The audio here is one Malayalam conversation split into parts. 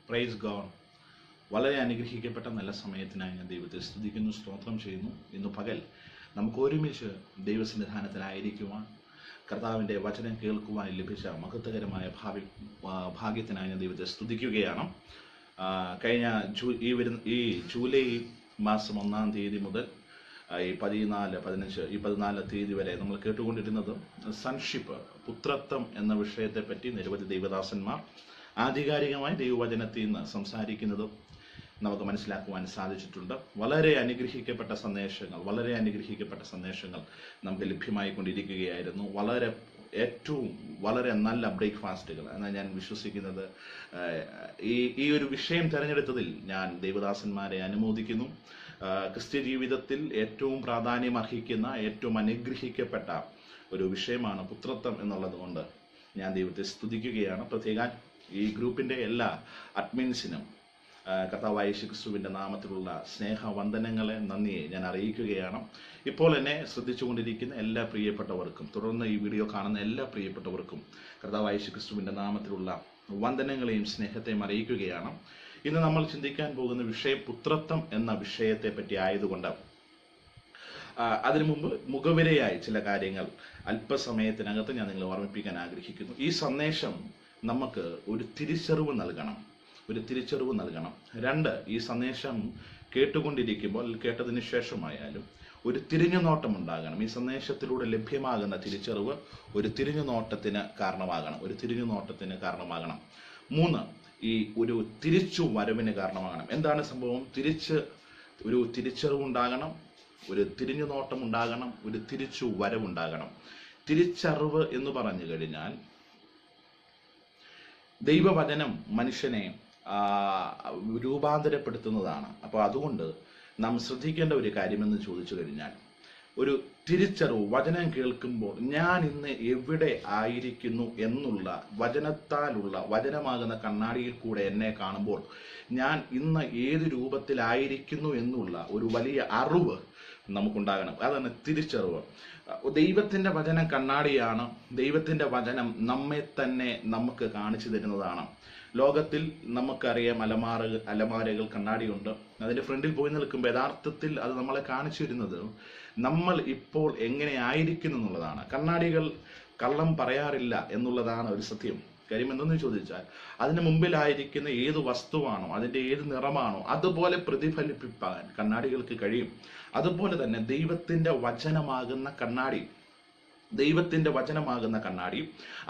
Praise God. വളരെ അനുഗ്രഹിക്കപ്പെട്ട നല്ല സമയത്തിനായി ഞാൻ ദൈവത്തെ സ്തുതിക്കുന്നു, സ്തോത്രം ചെയ്യുന്നു. ഇന്ന് പകൽ നമുക്ക് ഒരുമിച്ച് ദൈവസന്നിധാനത്തിലായിരിക്കുവാൻ, കർത്താവിൻ്റെ വചനം കേൾക്കുവാൻ ലഭിച്ച മഹത്വകരമായ ഭാഗ്യത്തിനായി ഞാൻ ദൈവത്തെ സ്തുതിക്കുകയാണ്. കഴിഞ്ഞ ഈ ജൂലൈ മാസം 1-ാം തീയതി മുതൽ ഈ 14, 15 ഈ 14 തീയതി വരെ നമ്മൾ കേട്ടുകൊണ്ടിരുന്നത് സൺഷിപ്പ്, പുത്രത്വം എന്ന വിഷയത്തെപ്പറ്റി നിരവധി ദൈവദാസന്മാർ ആധികാരികമായി ദൈവവചനത്തിൽ നിന്ന് സംസാരിക്കുന്നതും നമുക്ക് മനസ്സിലാക്കുവാൻ സാധിച്ചിട്ടുണ്ട്. വളരെ അനുഗ്രഹിക്കപ്പെട്ട സന്ദേശങ്ങൾ നമുക്ക് ലഭ്യമായിക്കൊണ്ടിരിക്കുകയായിരുന്നു. വളരെ നല്ല ബ്രേക്ക്ഫാസ്റ്റുകൾ എന്നാണ് ഞാൻ വിശ്വസിക്കുന്നത്. ഈ ഒരു വിഷയം തിരഞ്ഞെടുത്തതിൽ ഞാൻ ദൈവദാസന്മാരെ അനുമോദിക്കുന്നു. ക്രിസ്ത്യ ജീവിതത്തിൽ ഏറ്റവും പ്രാധാന്യം അർഹിക്കുന്ന, ഏറ്റവും അനുഗ്രഹിക്കപ്പെട്ട ഒരു വിഷയമാണ് പുത്രത്വം എന്നുള്ളത് കൊണ്ട് ഞാൻ ദൈവത്തെ സ്തുതിക്കുകയാണ്. പ്രത്യേകം ഈ ഗ്രൂപ്പിൻ്റെ എല്ലാ അഡ്മിൻസിനും കർത്താവായ യേശുക്രിസ്തുവിൻ്റെ നാമത്തിലുള്ള സ്നേഹവന്ദനങ്ങളെ, നന്ദിയെ ഞാൻ അറിയിക്കുകയാണ്. ഇപ്പോൾ എന്നെ ശ്രദ്ധിച്ചുകൊണ്ടിരിക്കുന്ന എല്ലാ പ്രിയപ്പെട്ടവർക്കും, തുടർന്ന് ഈ വീഡിയോ കാണുന്ന എല്ലാ പ്രിയപ്പെട്ടവർക്കും കർത്താവായ യേശുക്രിസ്തുവിൻ്റെ നാമത്തിലുള്ള വന്ദനങ്ങളെയും സ്നേഹത്തെയും അറിയിക്കുകയാണ്. ഇന്ന് നമ്മൾ ചിന്തിക്കാൻ പോകുന്ന വിഷയം പുത്രത്വം എന്ന വിഷയത്തെ പറ്റി ആയതുകൊണ്ട് അതിനു മുമ്പ് മുഖവിരയായി ചില കാര്യങ്ങൾ അല്പസമയത്തിനകത്ത് ഞാൻ നിങ്ങളെ ഓർമ്മിപ്പിക്കാൻ ആഗ്രഹിക്കുന്നു. ഈ സന്ദേശം നമുക്ക് ഒരു തിരിച്ചറിവ് നൽകണം. 2, ഈ സന്ദേശം കേട്ടുകൊണ്ടിരിക്കുമ്പോൾ, കേട്ടതിന് ശേഷമായാലും ഒരു തിരിഞ്ഞുനോട്ടം ഉണ്ടാകണം. ഈ സന്ദേശത്തിലൂടെ ലഭ്യമാകുന്ന തിരിച്ചറിവ് ഒരു തിരിഞ്ഞുനോട്ടത്തിന് കാരണമാകണം. 3, ഈ ഒരു തിരിച്ചു വരവിന് കാരണമാകണം. എന്താണ് സംഭവം? ഒരു തിരിച്ചറിവുണ്ടാകണം, ഒരു തിരിഞ്ഞുനോട്ടം ഉണ്ടാകണം, ഒരു തിരിച്ചു വരവുണ്ടാകണം. തിരിച്ചറിവ് എന്ന് പറഞ്ഞു കഴിഞ്ഞാൽ ദൈവവചനം മനുഷ്യനെ രൂപാന്തരപ്പെടുത്തുന്നതാണ്. അപ്പോൾ അതുകൊണ്ട് നാം ശ്രദ്ധിക്കേണ്ട ഒരു കാര്യമെന്ന് ചോദിച്ചു കഴിഞ്ഞാൽ, ഒരു തിരിച്ചറിവ്, വചനം കേൾക്കുമ്പോൾ ഞാൻ ഇന്ന് എവിടെ ആയിരിക്കുന്നു എന്നുള്ള വചനമാകുന്ന കണ്ണാടിയിൽ കൂടെ എന്നെ കാണുമ്പോൾ ഞാൻ ഇന്ന് ഏത് രൂപത്തിലായിരിക്കുന്നു എന്നുള്ള ഒരു വലിയ അറിവ് നമുക്കുണ്ടാകണം. അതാണ് തിരിച്ചറിവ്. ദൈവത്തിൻ്റെ വചനം കണ്ണാടിയാണ്. ദൈവത്തിൻ്റെ വചനം നമ്മെ തന്നെ നമുക്ക് കാണിച്ചു തരുന്നതാണ്. ലോകത്തിൽ നമുക്കറിയാം, അലമാരകൾ കണ്ണാടിയുണ്ട്. അതിൻ്റെ ഫ്രണ്ടിൽ പോയി നിൽക്കുമ്പോൾ യഥാർത്ഥത്തിൽ അത് നമ്മളെ കാണിച്ചു തരുന്നത് നമ്മൾ ഇപ്പോൾ എങ്ങനെ ആയിരിക്കുന്നു എന്നുള്ളതാണ്. കണ്ണാടികൾ കള്ളം പറയാറില്ല എന്നുള്ളതാണ് ഒരു സത്യം. കാര്യം എന്തെന്ന് ചോദിച്ചാൽ, അതിന് മുമ്പിലായിരിക്കുന്ന ഏത് വസ്തുവാണോ, അതിൻ്റെ ഏത് നിറമാണോ അതുപോലെ പ്രതിഫലിപ്പിക്കാൻ കണ്ണാടികൾക്ക് കഴിയും. അതുപോലെ തന്നെ ദൈവത്തിൻ്റെ വചനമാകുന്ന കണ്ണാടി,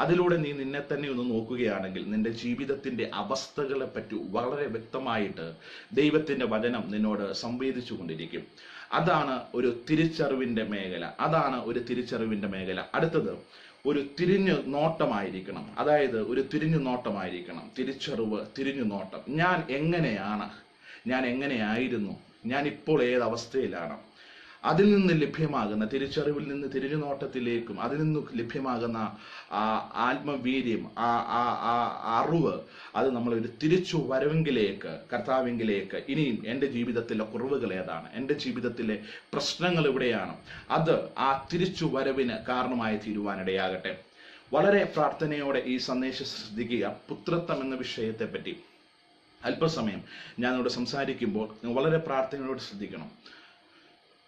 അതിലൂടെ നീ നിന്നെ തന്നെ ഒന്ന് നോക്കുകയാണെങ്കിൽ നിന്റെ ജീവിതത്തിന്റെ അവസ്ഥകളെ പറ്റി വളരെ വ്യക്തമായിട്ട് ദൈവത്തിന്റെ വചനം നിന്നോട് സംവേദിച്ചു കൊണ്ടിരിക്കും. അതാണ് ഒരു തിരിച്ചറിവിന്റെ മേഖല. അടുത്തത് ഒരു തിരിഞ്ഞു നോട്ടമായിരിക്കണം. തിരിച്ചറിവ്, തിരിഞ്ഞു നോട്ടം. ഞാൻ എങ്ങനെയായിരുന്നു, ഞാൻ ഇപ്പോൾ ഏതവസ്ഥയിലാണ്, അതിൽ നിന്ന് ലഭ്യമാകുന്ന തിരിച്ചറിവിൽ നിന്ന് തിരിഞ്ഞു നോട്ടത്തിലേക്കും അതിൽ നിന്ന് ലഭ്യമാകുന്ന ആത്മവീര്യം, അറിവ്, അത് നമ്മളൊരു തിരിച്ചു വരവെങ്കിലേക്ക്, കർത്താവിങ്കിലേക്ക്, ഇനിയും എൻ്റെ ജീവിതത്തിലെ കുറവുകൾ ഏതാണ്, എൻ്റെ ജീവിതത്തിലെ പ്രശ്നങ്ങൾ എവിടെയാണ്, അത് ആ തിരിച്ചു വരവിന് കാരണമായി തീരുവാനിടയാകട്ടെ. വളരെ പ്രാർത്ഥനയോടെ ഈ സന്ദേശം ശ്രദ്ധിക്കുക. പുത്രത്വം എന്ന വിഷയത്തെ പറ്റി അല്പസമയം ഞാനിവിടെ സംസാരിക്കുമ്പോൾ വളരെ പ്രാർത്ഥനയോട് ശ്രദ്ധിക്കണം.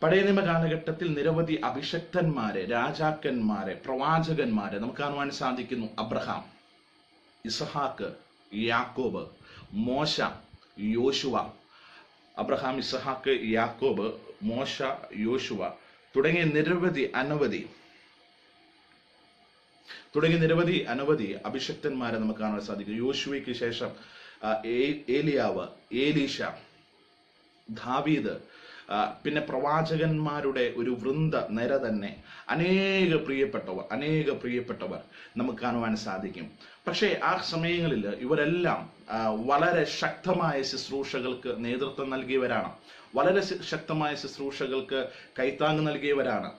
പഴയ നിയമ കാലഘട്ടത്തിൽ നിരവധി അഭിഷക്തന്മാരെ, രാജാക്കന്മാരെ, പ്രവാചകന്മാരെ നമുക്ക് കാണുവാൻ സാധിക്കുന്നു. അബ്രഹാം, ഇസഹാക്ക്, യാക്കോബ്, മോശ, യോശുവ. അബ്രഹാം, ഇസഹാക്ക്, യാക്കോബ്, മോശ, യോശുവ തുടങ്ങിയ അനവധി അഭിഷക്തന്മാരെ നമുക്ക് കാണാൻ സാധിക്കും. യോശുവയ്ക്ക് ശേഷം ഏലിയാവ്, ഏലീഷ, ദാവീദ്, പിന്നെ പ്രവാചകന്മാരുടെ ഒരു നിര തന്നെ, അനേക പ്രിയപ്പെട്ടവർ നമുക്ക് കാണുവാൻ സാധിക്കും. പക്ഷേ ആ സമയങ്ങളിൽ ഇവരെല്ലാം വളരെ ശക്തമായ ശുശ്രൂഷകൾക്ക് നേതൃത്വം നൽകിയവരാണ്. വളരെ ശക്തമായ ശുശ്രൂഷകൾക്ക് കൈത്താങ്ങ് നൽകിയവരാണ്.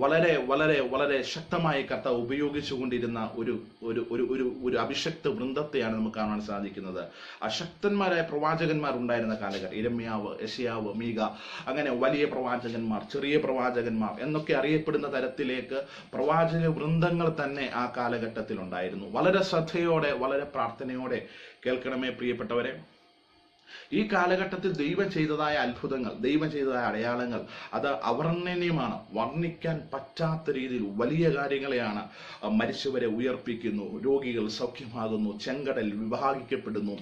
വളരെ വളരെ വളരെ ശക്തമായി കർത്താവ് ഉപയോഗിച്ചുകൊണ്ടിരുന്ന ഒരു ഒരു ഒരു ഒരു ഒരു അഭിഷക്ത വൃന്ദത്തെയാണ് നമുക്ക് കാണാൻ സാധിക്കുന്നത്. അശക്തന്മാരായ പ്രവാചകന്മാർ ഉണ്ടായിരുന്ന കാലഘട്ടം, ഇരമ്യാവ്, യെശയ്യാവ്, മീക, അങ്ങനെ വലിയ പ്രവാചകന്മാർ, ചെറിയ പ്രവാചകന്മാർ എന്നൊക്കെ അറിയപ്പെടുന്ന തരത്തിലേക്ക് പ്രവാചക വൃന്ദങ്ങൾ തന്നെ ആ കാലഘട്ടത്തിൽ ഉണ്ടായിരുന്നു. വളരെ ശ്രദ്ധയോടെ, വളരെ പ്രാർത്ഥനയോടെ കേൾക്കണമേ പ്രിയപ്പെട്ടവരെ. ഈ കാലഘട്ടത്തിൽ ദൈവം ചെയ്തതായ അത്ഭുതങ്ങൾ, ദൈവം ചെയ്തതായ അടയാളങ്ങൾ, അത് അവർണ്ണനീയമാണ്. വർണ്ണിക്കാൻ പറ്റാത്ത രീതിയിൽ വലിയ കാര്യങ്ങളെയാണ്. മരിച്ചവരെ ഉയർപ്പിക്കുന്നു, രോഗികൾ സൗഖ്യമാകുന്നു, ചെങ്കടൽ വിഭാഗിക്കപ്പെടുന്നു,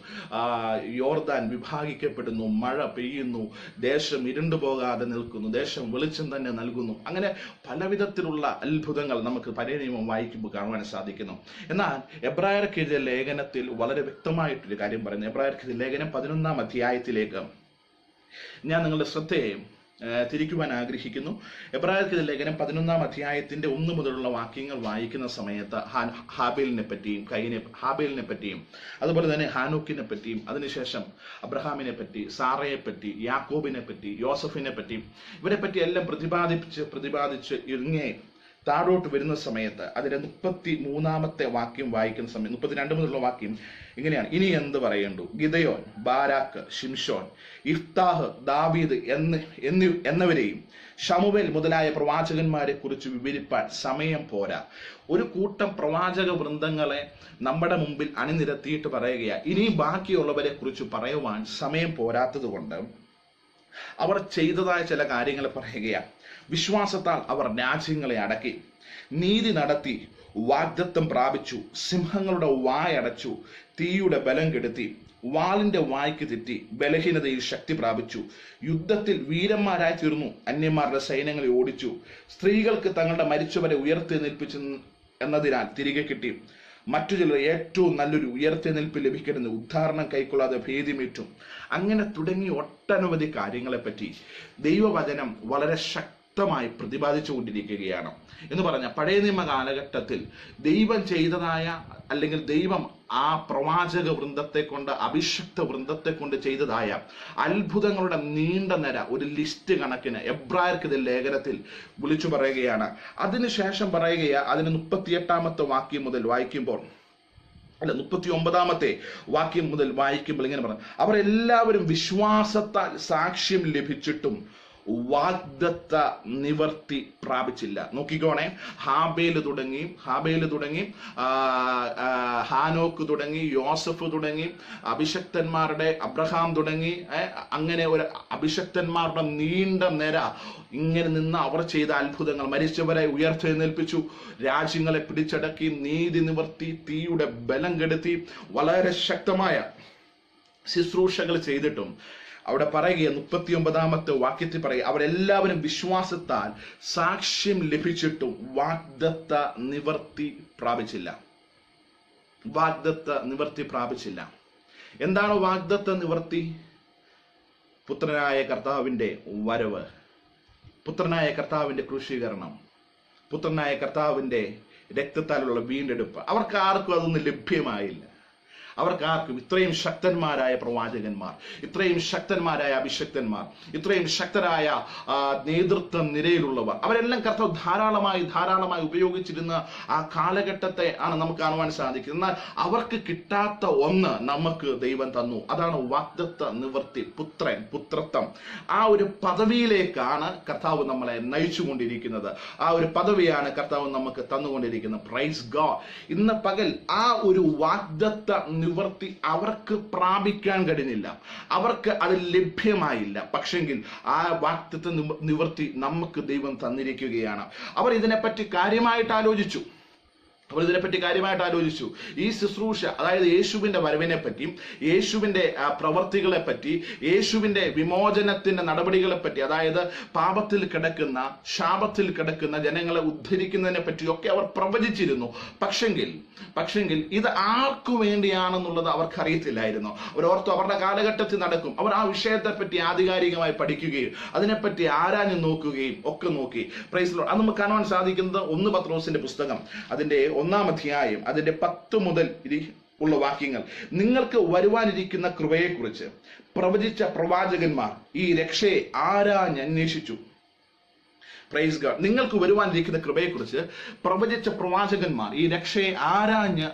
യോർദാൻ വിഭാഗിക്കപ്പെടുന്നു, മഴ പെയ്യുന്നു, ദേശം ഇരുണ്ടുപോകാതെ നിൽക്കുന്നു, ദേശം വെളിച്ചം തന്നെ നൽകുന്നു. അങ്ങനെ പലവിധത്തിലുള്ള അത്ഭുതങ്ങൾ നമുക്ക് പഴയ നിയമം വായിക്കുമ്പോൾ കാണുവാൻ സാധിക്കുന്നു. എന്നാൽ എബ്രായർക്ക് എഴുതിയ ലേഖനത്തിൽ വളരെ വ്യക്തമായിട്ടൊരു കാര്യം പറയുന്നു. എബ്രായർക്ക് എഴുതിയ ലേഖനം 11-ാം അധ്യായത്തിലേക്ക് ഞാൻ നിങ്ങളുടെ ശ്രദ്ധയെ തിരിക്കുവാൻ ആഗ്രഹിക്കുന്നു. എബ്രായർക്ക് ലേഖനം 11-ാം അധ്യായത്തിന്റെ 1 മുതലുള്ള വാക്യങ്ങൾ വായിക്കുന്ന സമയത്ത് ഹാബേലിനെ പറ്റിയും അതുപോലെ തന്നെ ഹാനോക്കിനെ പറ്റിയും അതിനുശേഷം അബ്രഹാമിനെ പറ്റി, സാറയെ പറ്റി, യാക്കോബിനെ പറ്റി, യോസഫിനെ പറ്റി, ഇവരെ പറ്റി എല്ലാം പ്രതിപാദിച്ച് ഇങ്ങേ താഴോട്ട് വരുന്ന സമയത്ത് അതിന്റെ 33-ാമത്തെ വാക്യം വായിക്കുന്ന സമയം 32 മുതലുള്ള വാക്യം ഇങ്ങനെയാണ്: ഇനി എന്ത് പറയേണ്ടു? ഗിദയോൻ, ബാരാക്ക്, ശിംശോൻ, ഇഫ്താഹ്, ദാവീദ് എന്നവരെയും ശമൂവേൽ മുതലായ പ്രവാചകന്മാരെ കുറിച്ച് വിവരിപ്പാൻ സമയം പോരാ. ഒരു കൂട്ടം പ്രവാചക വൃന്ദങ്ങളെ നമ്മുടെ മുമ്പിൽ അണിനിരത്തിയിട്ട് പറയുകയാണ്, ഇനി ബാക്കിയുള്ളവരെ കുറിച്ച് പറയുവാൻ സമയം പോരാത്തത് കൊണ്ട് അവർ ചെയ്തതായ ചില കാര്യങ്ങൾ പറയുകയാണ്. വിശ്വാസത്താൽ അവർ രാജ്യങ്ങളെ അടക്കി, നീതി നടത്തി, വാഗ്ദത്തം പ്രാപിച്ചു, സിംഹങ്ങളുടെ വായടച്ചു, തീയുടെ ബലം കെടുത്തി, വാളിന്റെ വായ്ക്ക് തെറ്റി, ബലഹീനതയിൽ ശക്തി പ്രാപിച്ചു, യുദ്ധത്തിൽ വീരന്മാരായി തീർന്നു, അന്യന്മാരുടെ സൈന്യങ്ങളെ ഓടിച്ചു, സ്ത്രീകൾക്ക് തങ്ങളുടെ മരിച്ചവരെ ഉയർത്തെഴുന്നേൽപ്പിച്ചു എന്നതിനാൽ തിരികെ കിട്ടി, മറ്റു ചിലർ ഏറ്റവും നല്ലൊരു ഉയർത്തെഴുന്നേൽപ്പ് ലഭിക്കണമെന്ന് ഉദ്ധാരണം കൈക്കൊള്ളാതെ ഭേദ്യമേറ്റും. അങ്ങനെ തുടങ്ങി ഒട്ടനവധി കാര്യങ്ങളെപ്പറ്റി ദൈവവചനം വളരെ ശക്തമായി പ്രതിപാദിച്ചു കൊണ്ടിരിക്കുകയാണ്. എന്ന് പറഞ്ഞ പഴയ നിയമ കാലഘട്ടത്തിൽ ദൈവം ചെയ്തതായ, അല്ലെങ്കിൽ ദൈവം ആ പ്രവാചക വൃന്ദത്തെ കൊണ്ട്, അഭിഷക്ത വൃന്ദത്തെ കൊണ്ട് ചെയ്തതായ അത്ഭുതങ്ങളുടെ നീണ്ട നിര, ഒരു ലിസ്റ്റ് കണക്കിന് എബ്രായർക്ക് ലേഖനത്തിൽ വിളിച്ചു പറയുകയാണ്. അതിനുശേഷം അതിന് 38-ാമത്തെ വാക്യം മുതൽ വായിക്കുമ്പോൾ, 39-ാമത്തെ വാക്യം മുതൽ വായിക്കുമ്പോൾ ഇങ്ങനെ പറഞ്ഞു: അവരെല്ലാവരും വിശ്വാസത്താൽ സാക്ഷ്യം ലഭിച്ചിട്ടും വാഗ്ദത്ത നിവർത്തി പ്രാപിച്ചില്ല. നോക്കിക്കോണേ, ഹാബേല് തുടങ്ങി ഹാനോക്ക് തുടങ്ങി, യോസഫ് തുടങ്ങി, അഭിഷക്തന്മാരുടെ അബ്രഹാം തുടങ്ങി, അങ്ങനെ ഒരു അഭിഷക്തന്മാരുടെ നീണ്ട നിര ഇങ്ങനെ നിന്ന് അവർ ചെയ്ത അത്ഭുതങ്ങൾ, മരിച്ചവരെ ഉയർത്തെഴുന്നേൽപ്പിച്ചു, രാജ്യങ്ങളെ പിടിച്ചടക്കി, നീതി നിവർത്തി, തീയുടെ ബലം കെടുത്തി, വളരെ ശക്തമായ ശുശ്രൂഷകൾ ചെയ്തിട്ടും അവിടെ പറയുക, 39-ാമത്തെ വാക്യത്തിൽ പറയുക, അവരെല്ലാവരും വിശ്വാസത്താൽ സാക്ഷ്യം ലഭിച്ചിട്ടും വാഗ്ദത്ത നിവർത്തി പ്രാപിച്ചില്ല. എന്താണ് വാഗ്ദത്ത നിവർത്തി? പുത്രനായ കർത്താവിന്റെ വരവ്, പുത്രനായ കർത്താവിന്റെ ക്രൂശീകരണം, പുത്രനായ കർത്താവിന്റെ രക്തത്താലുള്ള വീണ്ടെടുപ്പ്. അവർക്ക് ആർക്കും അതൊന്നും ലഭ്യമായില്ല. അവർക്കാർക്കും ഇത്രയും ശക്തന്മാരായ പ്രവാചകന്മാർ, ഇത്രയും ശക്തന്മാരായ അഭിഷക്തന്മാർ, ഇത്രയും ശക്തരായ നേതൃത്വ നിരയിലുള്ളവർ, അവരെല്ലാം കർത്താവ് ധാരാളമായി ഉപയോഗിച്ചിരുന്ന ആ കാലഘട്ടത്തെ ആണ് നമുക്ക് കാണുവാൻ സാധിക്കുന്നത്. എന്നാൽ അവർക്ക് കിട്ടാത്ത ഒന്ന് നമുക്ക് ദൈവം തന്നു. അതാണ് വാഗ്ദത്ത നിവർത്തി, പുത്രത്വം. ആ ഒരു പദവിയിലേക്കാണ് കർത്താവ് നമ്മളെ നയിച്ചുകൊണ്ടിരിക്കുന്നത്. ആ ഒരു പദവിയാണ് കർത്താവ് നമുക്ക് തന്നുകൊണ്ടിരിക്കുന്നത്. Praise God. ഇന്ന് പകൽ ആ ഒരു വാഗ്ദത്ത നിവർത്തി അവർക്ക് പ്രാപിക്കാൻ കഴിഞ്ഞില്ല, അവർക്ക് അത് ലഭ്യമായില്ല. പക്ഷെങ്കിൽ ആ വാഗ്ദത്ത നിവർത്തി നമുക്ക് ദൈവം തന്നിരിക്കുകയാണ്. അവർ ഇതിനെപ്പറ്റി കാര്യമായിട്ട് ആലോചിച്ചു. ഈ ശുശ്രൂഷ, അതായത് യേശുവിന്റെ വരവിനെ പറ്റിയും, യേശുവിന്റെ പ്രവർത്തികളെ പറ്റി, യേശുവിന്റെ വിമോചനത്തിന്റെ നടപടികളെ പറ്റി, അതായത് പാപത്തിൽ കിടക്കുന്ന, ശാപത്തിൽ കിടക്കുന്ന ജനങ്ങളെ ഉദ്ധരിക്കുന്നതിനെ പറ്റിയൊക്കെ അവർ പ്രവചിച്ചിരുന്നു. പക്ഷെങ്കിൽ ഇത് ആർക്കു വേണ്ടിയാണെന്നുള്ളത് അവർക്കറിയത്തില്ലായിരുന്നു. അവരോർത്തു അവരുടെ കാലഘട്ടത്തിൽ നടക്കും. അവർ ആ വിഷയത്തെ പറ്റി ആധികാരികമായി പഠിക്കുകയും അതിനെപ്പറ്റി ആരാഞ്ഞു നോക്കുകയും ഒക്കെ നോക്കി. Praise the Lord. അത് നമുക്ക് കാണുവാൻ സാധിക്കുന്നത് 1 പത്രോസിന്റെ പുസ്തകം അതിന്റെ 1-ാം അധ്യായം അതിന്റെ 10 മുതൽ ഉള്ള വാക്യങ്ങൾ. നിങ്ങൾക്ക് വരുവാനിരിക്കുന്ന കൃപയെക്കുറിച്ച് പ്രവചിച്ച പ്രവാചകന്മാർ ഈ രക്ഷയെ ആരാഞ്ഞന്വേഷിച്ചു. Praise God. നിങ്ങൾക്ക് വരുവാനിരിക്കുന്ന കൃപയെക്കുറിച്ച് പ്രവചിച്ച പ്രവാചകന്മാർ ഈ രക്ഷയെ ആരാഞ്ഞ്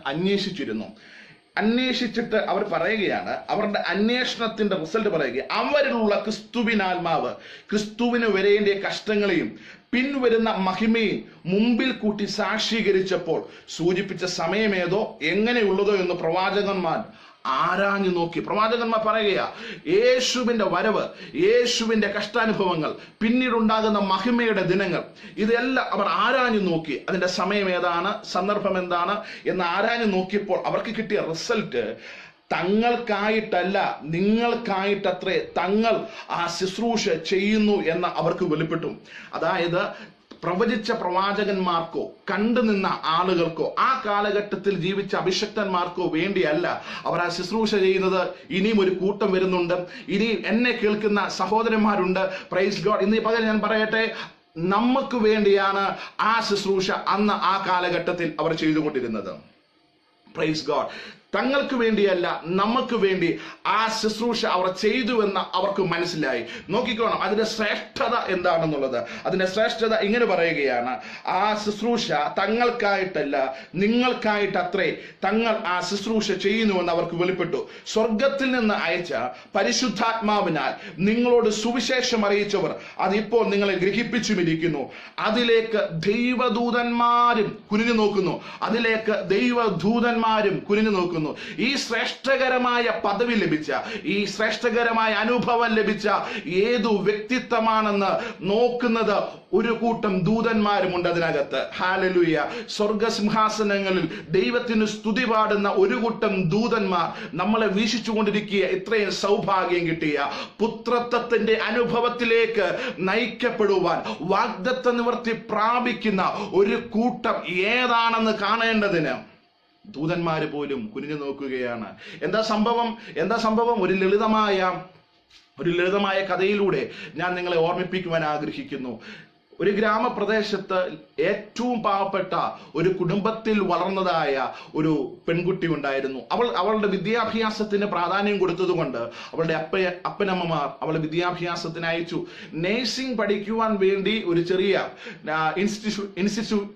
അന്വേഷിച്ചിട്ട് അവർ പറയുകയാണ്, അവരുടെ അന്വേഷണത്തിന്റെ റിസൾട്ട് പറയുക, അവരിലുള്ള ക്രിസ്തുവിനാത്മാവ് ക്രിസ്തുവിന് വരേണ്ട കഷ്ടങ്ങളെയും പിൻവരുന്ന മഹിമയും മുമ്പിൽ കൂട്ടി സാക്ഷീകരിച്ചപ്പോൾ സൂചിപ്പിച്ച സമയമേതോ എങ്ങനെയുള്ളതോ എന്ന് പ്രവാചകന്മാർ ആരാഞ്ഞു നോക്കി. പ്രവാചകന്മാർ പറയുകയാ, യേശുവിന്റെ വരവ്, യേശുവിന്റെ കഷ്ടാനുഭവങ്ങൾ, പിന്നീടുണ്ടാകുന്ന മഹിമയുടെ ദിനങ്ങൾ, ഇതെല്ലാം അവർ ആരാഞ്ഞു നോക്കി. അതിന്റെ സമയം ഏതാണ്, സന്ദർഭം എന്താണ് എന്ന് ആരാഞ്ഞു നോക്കിയപ്പോൾ അവർക്ക് കിട്ടിയ റിസൾട്ട് തങ്ങൾക്കായിട്ടല്ല നിങ്ങൾക്കായിട്ടത്രേ തങ്ങൾ ആ ശുശ്രൂഷ ചെയ്യുന്നു എന്ന് അവർക്ക് വെളിപ്പെട്ടു. അതായത് പ്രവചിച്ച പ്രവാചകന്മാർക്കോ കണ്ടുനിന്ന ആളുകൾക്കോ ആ കാലഘട്ടത്തിൽ ജീവിച്ച അഭിഷക്തന്മാർക്കോ വേണ്ടിയല്ല അവർ ആ ശുശ്രൂഷ ചെയ്യുന്നത്. ഇനിയും ഒരു കൂട്ടം വരുന്നുണ്ട്, ഇനിയും എന്നെ കേൾക്കുന്ന സഹോദരന്മാരുണ്ട്. Praise God. ഇന്ന് പകൽ ഞാൻ പറയട്ടെ, നമുക്ക് വേണ്ടിയാണ് ആ ശുശ്രൂഷ അന്ന് ആ കാലഘട്ടത്തിൽ അവർ ചെയ്തുകൊണ്ടിരുന്നത്. Praise God. തങ്ങൾക്ക് വേണ്ടിയല്ല, നമുക്ക് വേണ്ടി ആ ശുശ്രൂഷ അവർ ചെയ്തുവെന്ന് അവർക്ക് മനസ്സിലായി. നോക്കിക്കോണം അതിന്റെ ശ്രേഷ്ഠത എന്താണെന്നുള്ളത്. അതിന്റെ ശ്രേഷ്ഠത ഇങ്ങനെ പറയുകയാണ്, ആ ശുശ്രൂഷ തങ്ങൾക്കായിട്ടല്ല നിങ്ങൾക്കായിട്ടത്രേ തങ്ങൾ ആ ശുശ്രൂഷ ചെയ്യുന്നുവെന്ന് അവർക്ക് വെളിപ്പെട്ടു. സ്വർഗത്തിൽ നിന്ന് അയച്ച പരിശുദ്ധാത്മാവിനാൽ നിങ്ങളോട് സുവിശേഷം അറിയിച്ചവർ അതിപ്പോൾ നിങ്ങളെ ഗ്രഹിപ്പിച്ചുമിരിക്കുന്നു. അതിലേക്ക് ദൈവദൂതന്മാരും കുനിഞ്ഞു നോക്കുന്നു. കുനിഞ്ഞു നോക്കുന്നു. ഈ ശ്രേഷ്ഠകരമായ പദവി ലഭിച്ച, ഈ ശ്രേഷ്ഠകരമായ അനുഭവം ലഭിച്ച ഏതു വ്യക്തിത്വമാണെന്ന് നോക്കുന്നത് ഒരു കൂട്ടം ദൂതന്മാരുമുണ്ട് അതിനകത്ത്. ഹല്ലേലൂയ. സ്വർഗസിംഹാസനങ്ങളിൽ ദൈവത്തിന് സ്തുതി പാടുന്ന ഒരു കൂട്ടം ദൂതന്മാർ നമ്മളെ വീക്ഷിച്ചുകൊണ്ടിരിക്കുക. ഇത്രയും സൗഭാഗ്യം കിട്ടിയ പുത്രത്വത്തിന്റെ അനുഭവത്തിലേക്ക് നയിക്കപ്പെടുവാൻ വാഗ്ദത്ത നിവർത്തി പ്രാപിക്കുന്ന ഒരു കൂട്ടം ഏതാണെന്ന് കാണേണ്ടതിന് ദൂതന്മാര് പോലും കുനിഞ്ഞു നോക്കുകയാണ്. എന്താ സംഭവം? ഒരു ലളിതമായ കഥയിലൂടെ ഞാൻ നിങ്ങളെ ഓർമ്മിപ്പിക്കുവാൻ ആഗ്രഹിക്കുന്നു. ഒരു ഗ്രാമപ്രദേശത്ത് ഏറ്റവും പാവപ്പെട്ട ഒരു കുടുംബത്തിൽ വളർന്നതായ ഒരു പെൺകുട്ടി ഉണ്ടായിരുന്നു. അവളുടെ വിദ്യാഭ്യാസത്തിന് പ്രാധാന്യം കൊടുത്തതുകൊണ്ട് അവളുടെ അപ്പനമ്മമാർ അവളെ വിദ്യാഭ്യാസത്തിന് അയച്ചു. നേഴ്സിംഗ് പഠിക്കുവാൻ വേണ്ടി ഒരു ചെറിയ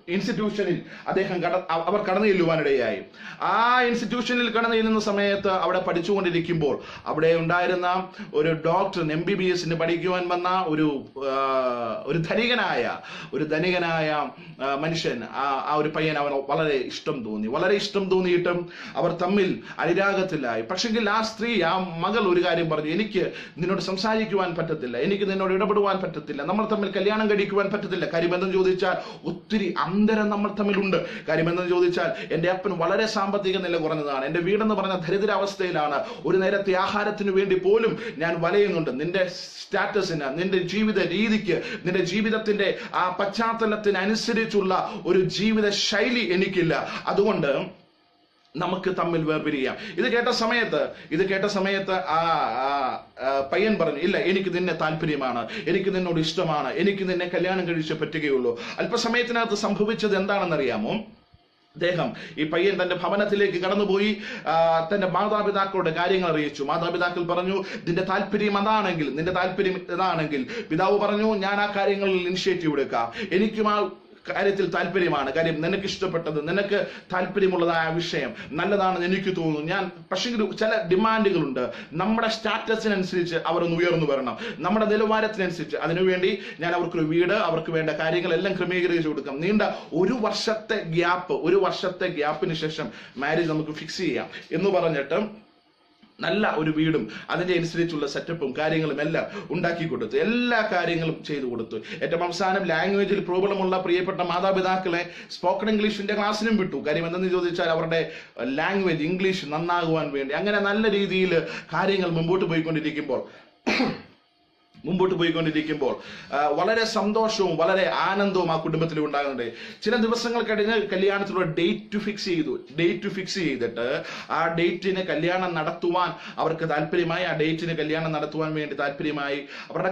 ഇൻസ്റ്റിറ്റ്യൂഷനിൽ അവർ കടന്നു ചെല്ലുവാനിടയായി. ആ ഇൻസ്റ്റിറ്റ്യൂഷനിൽ കടന്നു ചെല്ലുന്ന സമയത്ത് അവിടെ പഠിച്ചുകൊണ്ടിരിക്കുമ്പോൾ അവിടെ ഉണ്ടായിരുന്ന ഒരു ഡോക്ടർ MBBS പഠിക്കുവാൻ വന്ന ഒരു ധനികനായ മനുഷ്യൻ, ആ ഒരു പയ്യൻ അവൻ വളരെ ഇഷ്ടം തോന്നിയിട്ടും അവർ തമ്മിൽ അനുരാഗത്തിലായി. പക്ഷെങ്കിൽ ആ സ്ത്രീ, ആ മകൾ ഒരു കാര്യം പറഞ്ഞു, എനിക്ക് നിന്നോട് സംസാരിക്കുവാൻ പറ്റത്തില്ല, എനിക്ക് നിന്നോട് ഇടപെടുവാൻ പറ്റത്തില്ല, നമ്മൾ തമ്മിൽ കല്യാണം കഴിക്കുവാൻ പറ്റത്തില്ല. കാര്യമെന്ന് ചോദിച്ചാൽ ഒത്തിരി അന്തരം നമ്മൾ തമ്മിലുണ്ട്. കാര്യമെന്ന് ചോദിച്ചാൽ എന്റെ അപ്പൻ വളരെ സാമ്പത്തിക നില കുറഞ്ഞതാണ്, എന്റെ വീടെന്ന് പറഞ്ഞ ദരിദ്രാവസ്ഥയിലാണ്, ഒരു നേരത്തെ ആഹാരത്തിന് വേണ്ടി പോലും ഞാൻ വലയുന്നുണ്ട്. നിന്റെ സ്റ്റാറ്റസിന്, നിന്റെ ജീവിത രീതിക്ക്, നിന്റെ ജീവിതത്തിന്റെ ആ പശ്ചാത്തലത്തിനനുസരിച്ചുള്ള ഒരു ജീവിത ശൈലി എനിക്കില്ല. അതുകൊണ്ട് നമുക്ക് തമ്മിൽ വേർപിരിയാം. ഇത് കേട്ട സമയത്ത് ആ പയ്യൻ പറഞ്ഞു, ഇല്ല, എനിക്ക് നിന്നെ താല്പര്യമാണ്, എനിക്ക് നിന്നോട് ഇഷ്ടമാണ്, എനിക്ക് നിന്നെ കല്യാണം കഴിച്ചേ പറ്റുകയുള്ളൂ. അല്പസമയത്തിനകത്ത് സംഭവിച്ചത് എന്താണെന്നറിയാമോ? ഈ പയ്യൻ തന്റെ ഭവനത്തിലേക്ക് കടന്നുപോയി തന്റെ മാതാപിതാക്കളുടെ കാര്യങ്ങൾ അറിയിച്ചു. മാതാപിതാക്കൾ പറഞ്ഞു, നിന്റെ താല്പര്യം ഇതാണെങ്കിൽ. പിതാവ് പറഞ്ഞു, ഞാൻ ആ കാര്യങ്ങളിൽ ഇനിഷ്യേറ്റീവ് എടുക്കാം, എനിക്കും ആ കാര്യത്തിൽ താല്പര്യമാണ്. കാര്യം നിനക്ക് ഇഷ്ടപ്പെട്ടത്, നിനക്ക് താല്പര്യമുള്ളതായ വിഷയം നല്ലതാണെന്ന് എനിക്ക് തോന്നുന്നു. പക്ഷേ ചില ഡിമാൻഡുകളുണ്ട്. നമ്മുടെ സ്റ്റാറ്റസിനനുസരിച്ച് അവരൊന്ന് ഉയർന്നു വരണം, നമ്മുടെ നിലവാരത്തിനനുസരിച്ച്. അതിനുവേണ്ടി ഞാൻ അവർക്കൊരു വീട്, അവർക്ക് വേണ്ട കാര്യങ്ങളെല്ലാം ക്രമീകരിച്ചു കൊടുക്കാം. നീണ്ട ഒരു വർഷത്തെ ഗ്യാപ്പിന് ശേഷം മാരേജ് നമുക്ക് ഫിക്സ് ചെയ്യാം എന്ന് പറഞ്ഞിട്ട് നല്ല ഒരു വീടും അതിന്റെ അനുസരിച്ചുള്ള സെറ്റപ്പും കാര്യങ്ങളും എല്ലാം ഉണ്ടാക്കി കൊടുത്തു. എല്ലാ കാര്യങ്ങളും ചെയ്തു കൊടുത്തു. ഏറ്റവും അവസാനം ലാംഗ്വേജിൽ പ്രോബ്ലമുള്ള പ്രിയപ്പെട്ട മാതാപിതാക്കളെ സ്പോക്കൺ ഇംഗ്ലീഷിന്റെ ക്ലാസ്സിനും വിട്ടു. കാര്യം എന്തെന്ന് ചോദിച്ചാൽ അവരുടെ ലാംഗ്വേജ് ഇംഗ്ലീഷ് നന്നാകുവാൻ വേണ്ടി. അങ്ങനെ നല്ല രീതിയിൽ കാര്യങ്ങൾ മുമ്പോട്ട് പോയിക്കൊണ്ടിരിക്കുമ്പോൾ വളരെ സന്തോഷവും വളരെ ആനന്ദവും ആ കുടുംബത്തിൽ ഉണ്ടാകുന്നുണ്ട്. ചില ദിവസങ്ങൾ കഴിഞ്ഞ് കല്യാണത്തിലുള്ള ഡേറ്റ് ഫിക്സ് ചെയ്തിട്ട് ആ ഡേറ്റിന് കല്യാണം നടത്തുവാൻ അവർക്ക് താല്പര്യമായി. ആ ഡേറ്റിന് കല്യാണം നടത്തുവാൻ വേണ്ടി താല്പര്യമായി. അവരുടെ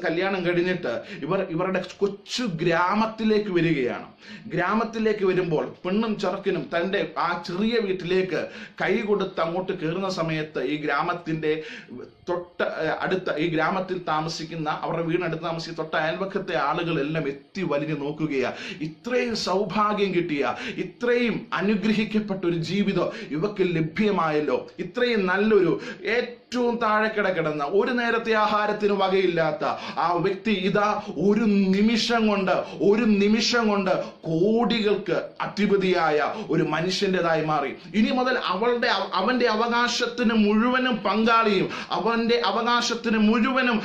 കല്യാണം കഴിഞ്ഞിട്ട് ഇവരുടെ കൊച്ചു ഗ്രാമത്തിലേക്ക് വരികയാണ്. ഗ്രാമത്തിലേക്ക് വരുമ്പോൾ പെണ്ണും ചെറുക്കനും തന്റെ ആ ചെറിയ വീട്ടിലേക്ക് കൈ കൊടുത്ത് അങ്ങോട്ട് കയറുന്ന സമയത്ത് ഈ ഗ്രാമത്തിന്റെ ഗ്രാമത്തിൽ താമസിക്കുന്ന, അവരുടെ വീടിനടുത്ത് താമസിക്കുന്ന തൊട്ട അയൽവക്കത്തെ ആളുകളെല്ലാം എത്തി വലിഞ്ഞു നോക്കുകയാ. ഇത്രയും സൗഭാഗ്യം കിട്ടിയ, ഇത്രയും അനുഗ്രഹിക്കപ്പെട്ട ഒരു ജീവിതം ഇവക്ക് ലഭ്യമായല്ലോ. ഇത്രയും നല്ലൊരു, ഏറ്റവും താഴെ കിടന്ന, ഒരു നേരത്തെ ആഹാരത്തിന് വകയില്ലാത്ത ആ വ്യക്തി ഇതാ ഒരു നിമിഷം കൊണ്ട് കോടികൾക്ക് അധിപതിയായ ഒരു മനുഷ്യൻ്റെതായി മാറി. ഇനി മുതൽ അവന്റെ അവകാശത്തിന് മുഴുവനും പങ്കാളിയും അവന്റെ അവകാശത്തിന് മുഴുവനും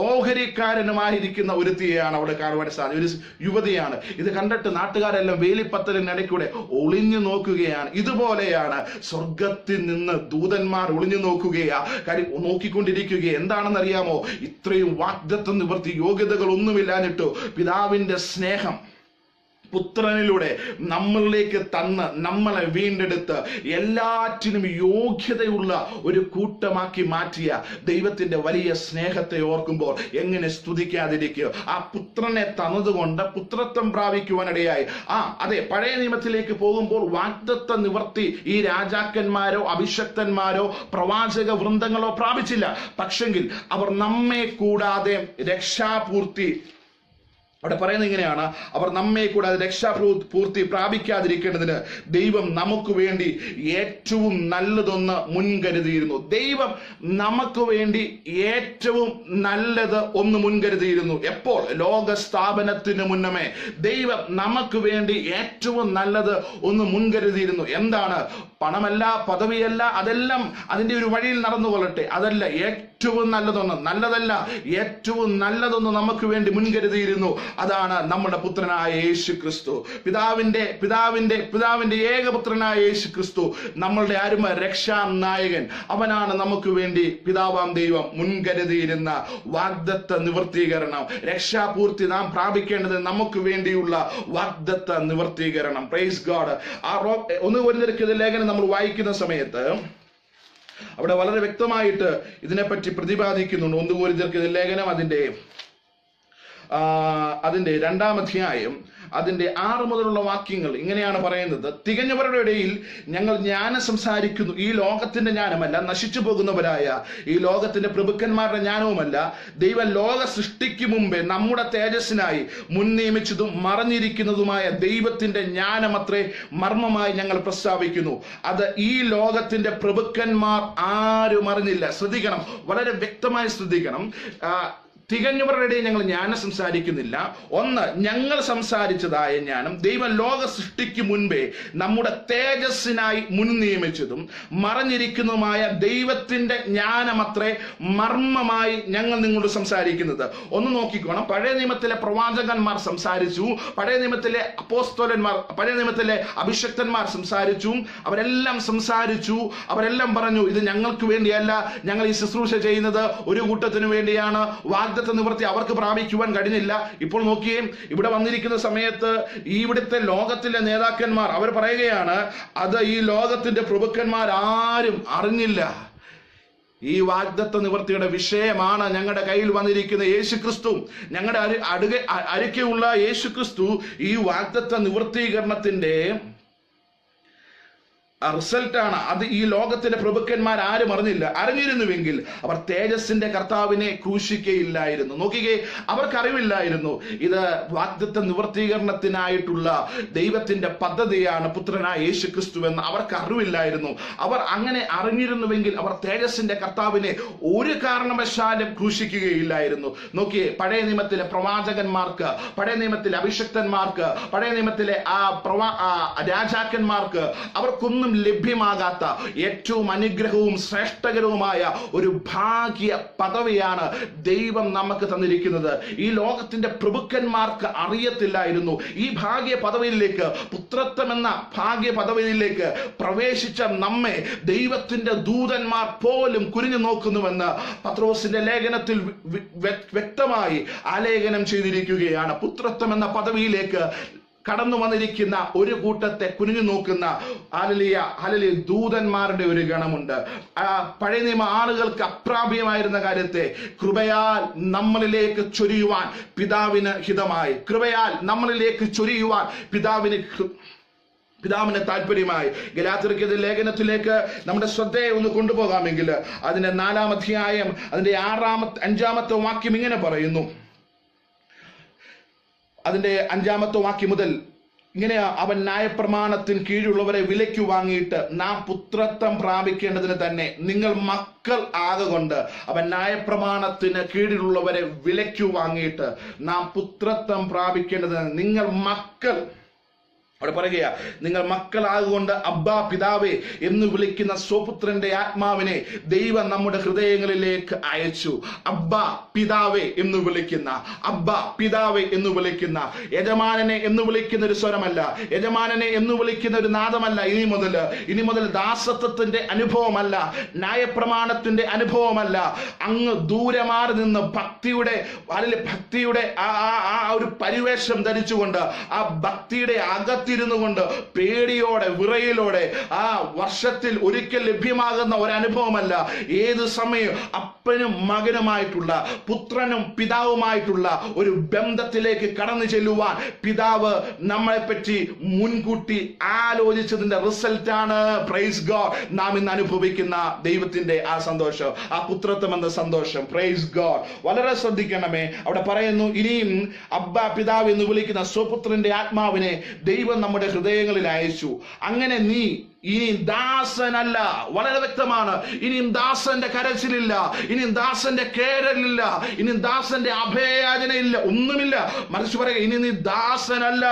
ഓഹരിക്കാരനുമായിരിക്കുന്ന ഒരുത്തിയാണ് അവിടെ കാണുവാൻ സാധിക്കും. ഒരു യുവതിയാണ്. ഇത് കണ്ടിട്ട് നാട്ടുകാരെല്ലാം വേലിപ്പത്തലിനിടയ്ക്കൂടെ ഒളിഞ്ഞു നോക്കുകയാണ്. ഇതുപോലെയാണ് സ്വർഗത്തിൽ നിന്ന് ദൂതന്മാർ ഒളിഞ്ഞു നോക്കിക്കൊണ്ടിരിക്കുക. എന്താണെന്ന് അറിയാമോ? ഇത്രയും വാഗ്ദത്ത നിവർത്തി യോഗ്യതകൾ ഒന്നുമില്ലാഞ്ഞിട്ടോ പിതാവിന്റെ സ്നേഹം പുത്രനിലൂടെ നമ്മളിലേക്ക് തന്ന് നമ്മളെ വീണ്ടെടുത്ത് എല്ലാറ്റിനും യോഗ്യതയുള്ള ഒരു കൂട്ടമാക്കി മാറ്റിയ ദൈവത്തിന്റെ വലിയ സ്നേഹത്തെ ഓർക്കുമ്പോൾ എങ്ങനെ സ്തുതിക്കാതിരിക്കുക? ആ പുത്രനെ തന്നതുകൊണ്ട് പുത്രത്വം പ്രാപിക്കുവാനിടയായി. അതെ, പഴയ നിയമത്തിലേക്ക് പോകുമ്പോൾ വാഗ്ദത്ത നിവർത്തി ഈ രാജാക്കന്മാരോ അഭിഷക്തന്മാരോ പ്രവാചക വൃന്ദങ്ങളോ പ്രാപിച്ചില്ല. പക്ഷെങ്കിൽ അവർ നമ്മെ കൂടാതെ രക്ഷാപൂർത്തി, അവിടെ പറയുന്നത് ഇങ്ങനെയാണ്, അവർ നമ്മെ കൂടാതെ രക്ഷാപൂർത്തി പ്രാപിക്കാതിരിക്കേണ്ടതിന് ദൈവം നമുക്ക് വേണ്ടി ഏറ്റവും നല്ലതൊന്ന് മുൻകരുതിയിരുന്നു. ദൈവം നമുക്ക് വേണ്ടി ഏറ്റവും നല്ലത് ഒന്ന് മുൻകരുതിയിരുന്നു. എപ്പോൾ? ലോക സ്ഥാപനത്തിന് മുന്നമേ ദൈവം നമുക്ക് വേണ്ടി ഏറ്റവും നല്ലത് ഒന്ന് മുൻകരുതിയിരുന്നു. എന്താണ്? പണമല്ല, പദവിയല്ല, അതെല്ലാം അതിന്റെ ഒരു വഴിയിൽ നടന്നുകൊള്ളട്ടെ. അതല്ല, ഏറ്റവും നല്ലതല്ല, ഏറ്റവും നല്ലതൊന്ന് നമുക്ക് വേണ്ടി മുൻകരുതിയിരുന്നു. അതാണ് നമ്മുടെ പുത്രനായ യേശു ക്രിസ്തു. പിതാവിന്റെ ഏകപുത്രനായ യേശു ക്രിസ്തു, നമ്മളുടെ അരുമ രക്ഷാനായകൻ. അവനാണ് നമുക്ക് വേണ്ടി പിതാവാം ദൈവം മുൻകരുതിയിരുന്ന വാഗ്ദത്ത നിവർത്തീകരണം, രക്ഷാപൂർത്തി നാം പ്രാപിക്കേണ്ടത് നമുക്ക് വേണ്ടിയുള്ള വാഗ്ദത്ത നിവർത്തീകരണം. Praise God. ഒന്ന് കൊരിന്ത്യർക്കെതിരെ ലേഖനം നമ്മൾ വായിക്കുന്ന സമയത്ത് അവിടെ വളരെ വ്യക്തമായിട്ട് ഇതിനെപ്പറ്റി പ്രതിപാദിക്കുന്നുണ്ട്. ഒന്ന് കൊരിന്ത്യർക്കെതിരെ ലേഖനം അതിന്റെ 2-ാം അധ്യായം അതിന്റെ 6 മുതലുള്ള വാക്യങ്ങൾ ഇങ്ങനെയാണ് പറയുന്നത്. തികഞ്ഞവരുടെ ഇടയിൽ ഞങ്ങൾ ജ്ഞാനം സംസാരിക്കുന്നു, ഈ ലോകത്തിന്റെ ജ്ഞാനമല്ല, നശിച്ചു പോകുന്നവരായ ഈ ലോകത്തിന്റെ പ്രഭുക്കന്മാരുടെ ജ്ഞാനവുമല്ല. ദൈവം ലോക സൃഷ്ടിക്ക് മുമ്പേ നമ്മുടെ തേജസ്സിനായി മുൻ നിയമിച്ചതും മറഞ്ഞിരിക്കുന്നതുമായ ദൈവത്തിന്റെ ജ്ഞാനമത്രേ മർമ്മമായി ഞങ്ങൾ പ്രസ്താവിക്കുന്നു. അത് ഈ ലോകത്തിന്റെ പ്രഭുക്കന്മാർ ആരും അറിഞ്ഞില്ല. ശ്രദ്ധിക്കണം, വളരെ വ്യക്തമായി ശ്രദ്ധിക്കണം. തികഞ്ഞവരുടെ ഞങ്ങൾ ജ്ഞാനം സംസാരിക്കുന്നില്ല. ഒന്ന്, ഞങ്ങൾ സംസാരിച്ചതായ ജ്ഞാനം ദൈവം ലോക സൃഷ്ടിക്ക് മുൻപേ നമ്മുടെ തേജസ്സിനായി മുൻ നിയമിച്ചതും മറഞ്ഞിരിക്കുന്നതുമായ ദൈവത്തിന്റെ ജ്ഞാനമത്രേ മർമ്മമായി ഞങ്ങൾ നിങ്ങളോട് സംസാരിക്കുന്നത്. ഒന്ന് നോക്കിക്കോണം. പഴയ നിയമത്തിലെ പ്രവാചകന്മാർ സംസാരിച്ചു, പഴയ നിയമത്തിലെ അപ്പോസ്തലന്മാർ, പഴയ നിയമത്തിലെ അഭിഷക്തന്മാർ സംസാരിച്ചു. അവരെല്ലാം പറഞ്ഞു, ഇത് ഞങ്ങൾക്ക് വേണ്ടിയല്ല, ഞങ്ങൾ ഈ ശുശ്രൂഷ ചെയ്യുന്നത് ഒരു കൂട്ടത്തിന് വേണ്ടിയാണ്. നിവൃത്തി അവർക്ക് പ്രാപിക്കുവാൻ കഴിഞ്ഞില്ല. ഇപ്പോൾ നോക്കിയേ, ഇവിടെ വന്നിരിക്കുന്ന സമയത്ത് ഇവിടുത്തെ ലോകത്തിലെ നേതാക്കന്മാർ അവർ പറയുകയാണ്, അത് ഈ ലോകത്തിന്റെ പ്രഭുക്കന്മാർ ആരും അറിഞ്ഞില്ല. ഈ വാഗ്ദത്ത നിവൃത്തിയുടെ വിഷയമാണ് ഞങ്ങളുടെ കയ്യിൽ വന്നിരിക്കുന്ന യേശുക്രിസ്തു. ഞങ്ങളുടെ അരികെയുള്ള യേശുക്രിസ്തു ഈ വാഗ്ദത്ത നിവൃത്തീകരണത്തിന്റെ റിസൾട്ടാണ്. അത് ഈ ലോകത്തിന്റെ പ്രഭുക്കന്മാർ ആരും അറിഞ്ഞില്ല. അറിഞ്ഞിരുന്നുവെങ്കിൽ അവർ തേജസ്സിന്റെ കർത്താവിനെ ക്രൂശിക്കയില്ലായിരുന്നു. നോക്കിക്കേ, അവർക്കറിവില്ലായിരുന്നു ഇത് വാഗ്ദത്ത നിവർത്തീകരണത്തിനായിട്ടുള്ള ദൈവത്തിന്റെ പദ്ധതിയാണ് പുത്രനായ യേശു ക്രിസ്തു എന്ന് അവർക്ക് അറിവില്ലായിരുന്നു. അവർ അങ്ങനെ അറിഞ്ഞിരുന്നുവെങ്കിൽ അവർ തേജസ്സിന്റെ കർത്താവിനെ ഒരു കാരണവശാലും ക്രൂശിക്കുകയില്ലായിരുന്നു. നോക്കിയേ, പഴയ നിയമത്തിലെ പ്രവാചകന്മാർക്ക്, പഴയ നിയമത്തിലെ അഭിഷക്തന്മാർക്ക്, പഴയ നിയമത്തിലെ രാജാക്കന്മാർക്ക് അവർക്കൊന്നും ലഭ്യമാകാത്ത ഏറ്റവും അനുഗ്രഹവും ശ്രേഷ്ഠകരവുമായ ഒരു ഭാഗ്യ പദവിയാണ് ദൈവം നമുക്ക് തന്നിരിക്കുന്നത്. ഈ ലോകത്തിന്റെ പ്രഭുക്കന്മാർക്ക് അറിയത്തില്ലായിരുന്നു. ഈ ഭാഗ്യ പദവിയിലേക്ക്, പുത്രത്വം എന്ന ഭാഗ്യ പദവിയിലേക്ക് പ്രവേശിച്ച നമ്മെ ദൈവത്തിന്റെ ദൂതന്മാർ പോലും കുനിഞ്ഞു നോക്കുന്നുവെന്ന് പത്രോസിന്റെ ലേഖനത്തിൽ വ്യക്തമായി ആലേഖനം ചെയ്തിരിക്കുകയാണ്. പുത്രത്വം എന്ന പദവിയിലേക്ക് കടന്നു വന്നിരിക്കുന്ന ഒരു കൂട്ടത്തെ കുനിഞ്ഞു നോക്കുന്ന ഹല്ലേലൂയ ദൂതന്മാരുടെ ഒരു ഗണമുണ്ട്. പഴയ നിയമ ആളുകൾക്ക് അപ്രാപ്യമായിരുന്ന കാര്യത്തെ കൃപയാൽ നമ്മളിലേക്ക് ചൊരിയുവാൻ പിതാവിന് ഹിതമായി, കൃപയാൽ നമ്മളിലേക്ക് ചൊരിയുവാൻ പിതാവിന് പിതാവിന് താല്പര്യമായി. ഗലാത്യർക്കെതിരെ ലേഖനത്തിലേക്ക് നമ്മുടെ ശ്രദ്ധയെ ഒന്ന് കൊണ്ടുപോകാമെങ്കിൽ അതിന്റെ 4-ാം അധ്യായം അതിന്റെ 5-ാമത്തെ വാക്യം ഇങ്ങനെ പറയുന്നു. അതിന്റെ 5-ാമത്തെ വാക്യം മുതൽ ഇങ്ങനെയാ: അവൻ ന്യായപ്രമാണത്തിന് കീഴുള്ളവരെ വിലയ്ക്ക് വാങ്ങിയിട്ട് നാം പുത്രത്വം പ്രാപിക്കേണ്ടതിന് തന്നെ നിങ്ങൾ മക്കൾ ആകൊണ്ട്. അവൻ ന്യായപ്രമാണത്തിന് കീഴിലുള്ളവരെ വിലയ്ക്ക് വാങ്ങിയിട്ട് നാം പുത്രത്വം പ്രാപിക്കേണ്ടതിന് നിങ്ങൾ മക്കൾ. അവിടെ പറയുകയാ, നിങ്ങൾ മക്കളാകൊണ്ട് അബ്ബാ പിതാവേ എന്ന് വിളിക്കുന്ന സ്വപുത്രന്റെ ആത്മാവിനെ ദൈവം നമ്മുടെ ഹൃദയങ്ങളിലേക്ക് അയച്ചു. അബ്ബാ പിതാവേ എന്ന് വിളിക്കുന്ന, അബ്ബാ പിതാവേ എന്ന് വിളിക്കുന്ന, യജമാനനെ എന്ന് വിളിക്കുന്ന ഒരു സ്വരമല്ല, യജമാനനെ എന്ന് വിളിക്കുന്ന ഒരു നാദമല്ല. ഇനി മുതൽ ദാസത്വത്തിന്റെ അനുഭവമല്ല, ന്യായപ്രമാണത്തിന്റെ അനുഭവമല്ല. അങ്ങ് ദൂരെ മാറി നിന്ന് ഭക്തിയുടെ ആ ഒരു പരിവേഷം ധരിച്ചുകൊണ്ട് ആ ഭക്തിയുടെ അകത്തിരുന്നു കൊണ്ട് പേടിയോടെ വിറയിലോടെ ആ വർഷത്തിൽ ഒരിക്കൽ ലഭ്യമാകുന്ന ഒരു അനുഭവമല്ല. ഏത് സമയം അപ്പനും മകനുമായിട്ടുള്ള, പുത്രനും പിതാവുമായിട്ടുള്ള ഒരു ബന്ധത്തിലേക്ക് കടന്നു ചെല്ലുവാൻ പിതാവ് നമ്മളെപ്പറ്റി മുൻകൂട്ടി ആലോചിച്ചതിന്റെ റിസൾട്ടാണ് പ്രൈസ് ഗോഡ് നാം ഇന്ന് അനുഭവിക്കുന്ന ദൈവത്തിന്റെ ആ സന്തോഷം, ആ പുത്രത്വം എന്ന സന്തോഷം. Praise God. വളരെ ശ്രദ്ധിക്കണമേ. അവിടെ പറയുന്നു, ഇനിയും അബ്ബാ പിതാവ് എന്ന് വിളിക്കുന്ന സ്വപുത്രന്റെ ആത്മാവിനെ ദൈവം നമ്മുടെ ഹൃദയങ്ങളിൽ അയച്ചു. അങ്ങനെ നീ ഇനി ദാസനല്ല. വളരെ വ്യക്തമാണ്. ഇനിയും ദാസന്റെ കരച്ചിലില്ല, ഇനിയും ദാസന്റെ കേരളില്ല, ഇനിയും ദാസന്റെ അഭയാചനയില്ല, ഒന്നുമില്ല. മറിച്ച് പറയുക, ഇനി നീ ദാസനല്ല,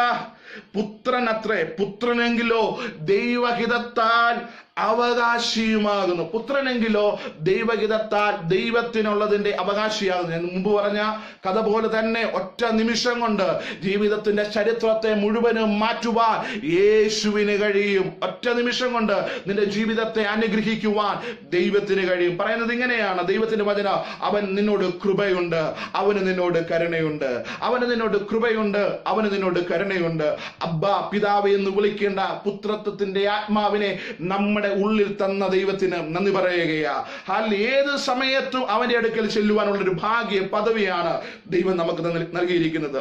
പുത്രൻ അത്രേ. പുത്രനെങ്കിലോ ദൈവഹിതത്താൽ അവകാശിയുമാകുന്നു. പുത്രനെങ്കിലോ ദൈവഹിതത്താൽ ദൈവത്തിനുള്ളതിന്റെ അവകാശിയാകുന്നു. ഞാൻ മുമ്പ് പറഞ്ഞ കഥ പോലെ തന്നെ ഒറ്റ നിമിഷം കൊണ്ട് ജീവിതത്തിന്റെ ചരിത്രത്തെ മുഴുവനും മാറ്റുവാൻ യേശുവിന് കഴിയും. ഒറ്റ നിമിഷം കൊണ്ട് നിന്റെ ജീവിതത്തെ അനുഗ്രഹിക്കുവാൻ ദൈവത്തിന് കഴിയും. പറയുന്നത് ഇങ്ങനെയാണ് ദൈവത്തിന്റെ വചനം: അവൻ നിന്നോട് കൃപയുണ്ട്, അവന് നിന്നോട് കരുണയുണ്ട്. അവന് നിന്നോട് കൃപയുണ്ട്, അവന് നിന്നോട് കരുണയുണ്ട്. അബ്ബാ പിതാവ് എന്ന് വിളിക്കേണ്ട പുത്രത്വത്തിന്റെ ആത്മാവിനെ നമ്മുടെ ഉള്ളിൽ തന്ന ദൈവത്തിന് നന്ദി പറയുകയാ. ഏത് സമയത്തും അവന്റെ അടുക്കൽ ചെല്ലുവാനുള്ള ഒരു ഭാഗ്യ പദവിയാണ് ദൈവം നമുക്ക് നൽകിയിരിക്കുന്നത്.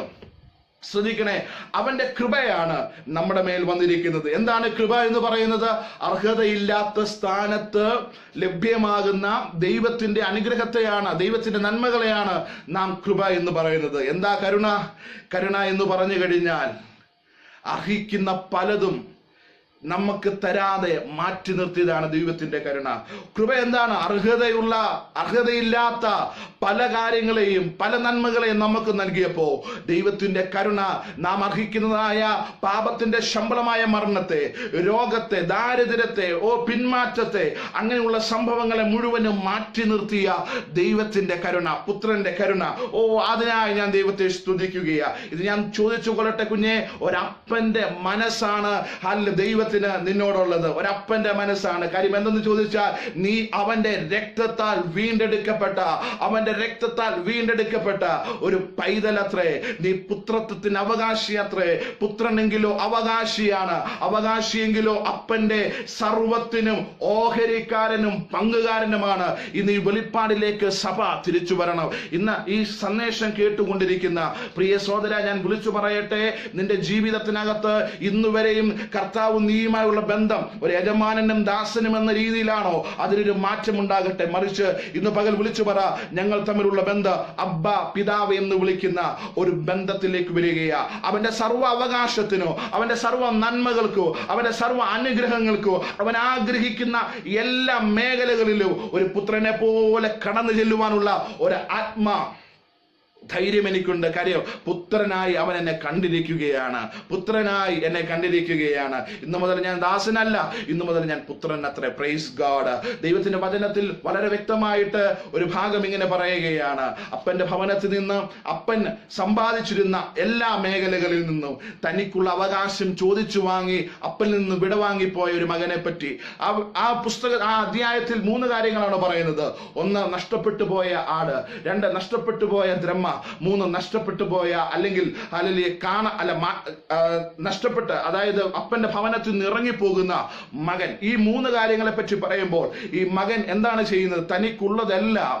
ശ്രദ്ധിക്കണേ, അവന്റെ കൃപയാണ് നമ്മുടെ മേൽ വന്നിരിക്കുന്നത്. എന്താണ് കൃപ എന്ന് പറയുന്നത്? അർഹതയില്ലാത്ത സ്ഥാനത്ത് ലഭ്യമാകുന്ന ദൈവത്തിന്റെ അനുഗ്രഹത്തെയാണ്, ദൈവത്തിന്റെ നന്മകളെയാണ് നാം കൃപ എന്ന് പറയുന്നത്. എന്താ കരുണ? കരുണ എന്ന് പറഞ്ഞു കഴിഞ്ഞാൽ അർഹിക്കുന്ന പലതും നമുക്ക് തരാതെ മാറ്റി നിർത്തിയതാണ് ദൈവത്തിന്റെ കരുണ. കൃപ എന്താണ്? അർഹതയില്ലാത്ത പല കാര്യങ്ങളെയും പല നന്മകളെയും നമുക്ക് നൽകിയപ്പോ ദൈവത്തിന്റെ കരുണ നാം അർഹിക്കുന്നതായ പാപത്തിന്റെ ശമ്പളമായ മരണത്തെ, രോഗത്തെ, ദാരിദ്ര്യത്തെ, പിന്മാറ്റത്തെ, അങ്ങനെയുള്ള സംഭവങ്ങളെ മുഴുവനും മാറ്റി നിർത്തിയ ദൈവത്തിന്റെ കരുണ, പുത്രന്റെ കരുണ. അതിനായി ഞാൻ ദൈവത്തെ സ്തുതിക്കുകയാ. ഇത് ഞാൻ ചോദിച്ചു കൊള്ളട്ടെ കുഞ്ഞെ, ഒരപ്പന്റെ മനസ്സാണ് ദൈവത്തിന് നിന്നോടുള്ളത്. ഒരപ്പന്റെ മനസ്സാണ്. കാര്യം എന്തെന്ന് ചോദിച്ചാൽ, നീ അവന്റെ രക്തത്താൽ വീണ്ടെടുക്കപ്പെട്ട ഒരു പൈതലത്രേ. നീ പുത്രത്വത്തിന് അവകാശിയത്രേ. പുത്രനെങ്കിലോ അവകാശിയാണ്. അവകാശിയെങ്കിലോ അപ്പന്റെ സർവത്തിനും ഓഹരിക്കാരനും പങ്കുകാരനുമാണ്. ഇന്ന് ഈ വെളിപ്പാടിലേക്ക് സഭ തിരിച്ചു വരണം. ഇന്ന് ഈ സന്ദേശം കേട്ടുകൊണ്ടിരിക്കുന്ന പ്രിയ സഹോദര, ഞാൻ വിളിച്ചു പറയട്ടെ, നിന്റെ ജീവിതത്തിനകത്ത് ഇന്നുവരെയും കർത്താവ് നീയുമായുള്ള ബന്ധം ഒരു യജമാനനും ദാസനും എന്ന രീതിയിലാണോ? അതിനൊരു മാറ്റം ഉണ്ടാകട്ടെ. മറിച്ച് ഇന്ന് പകൽ വിളിച്ചു പറ, ഞങ്ങൾ തമ്മിലുള്ള ബന്ധം അബ്ബാ പിതാവ് എന്ന് വിളിക്കുന്ന ഒരു ബന്ധത്തിലേക്ക് വരികയാ. അവന്റെ സർവ്വ അവകാശത്തിനോ, അവന്റെ സർവ്വ നന്മകൾക്കോ, അവന്റെ സർവ്വ അനുഗ്രഹങ്ങൾക്കോ, അവൻ ആഗ്രഹിക്കുന്ന എല്ലാ മേഖലകളിലും ഒരു പുത്രനെ പോലെ കടന്നു ചെല്ലുവാനുള്ള ഒരു ധൈര്യം എനിക്കുണ്ട്. കാര്യം പുത്രനായി അവൻ എന്നെ കണ്ടിരിക്കുകയാണ്. ഇന്നു മുതൽ ഞാൻ ദാസനല്ല, ഇന്നു മുതൽ ഞാൻ പുത്രൻ അത്രേ. Praise God. ദൈവത്തിന്റെ വചനത്തിൽ വളരെ വ്യക്തമായിട്ട് ഒരു ഭാഗം ഇങ്ങനെ പറയുകയാണ്: അപ്പന്റെ ഭവനത്തിൽ നിന്ന് അപ്പൻ സമ്പാദിച്ചിരുന്ന എല്ലാ മേഖലകളിൽ നിന്നും തനിക്കുള്ള അവകാശം ചോദിച്ചു വാങ്ങി അപ്പനിൽ നിന്ന് വിടവാങ്ങിപ്പോയ ഒരു മകനെ പറ്റി ആ അധ്യായത്തിൽ 3 കാര്യങ്ങളാണ് പറയുന്നത്. 1, നഷ്ടപ്പെട്ടു പോയ ആട്. 2, നഷ്ടപ്പെട്ടു പോയ ദ്രഹ്മ. 3, നഷ്ടപ്പെട്ടു പോയ അല്ലെങ്കിൽ നഷ്ടപ്പെട്ട്, അതായത് അപ്പന്റെ ഭവനത്തിൽ നിന്ന് ഇറങ്ങിപ്പോകുന്ന മകൻ. ഈ 3 കാര്യങ്ങളെ പറ്റി പറയുമ്പോൾ ഈ മകൻ എന്താണ് ചെയ്യുന്നത്? തനിക്കുള്ളതെല്ലാം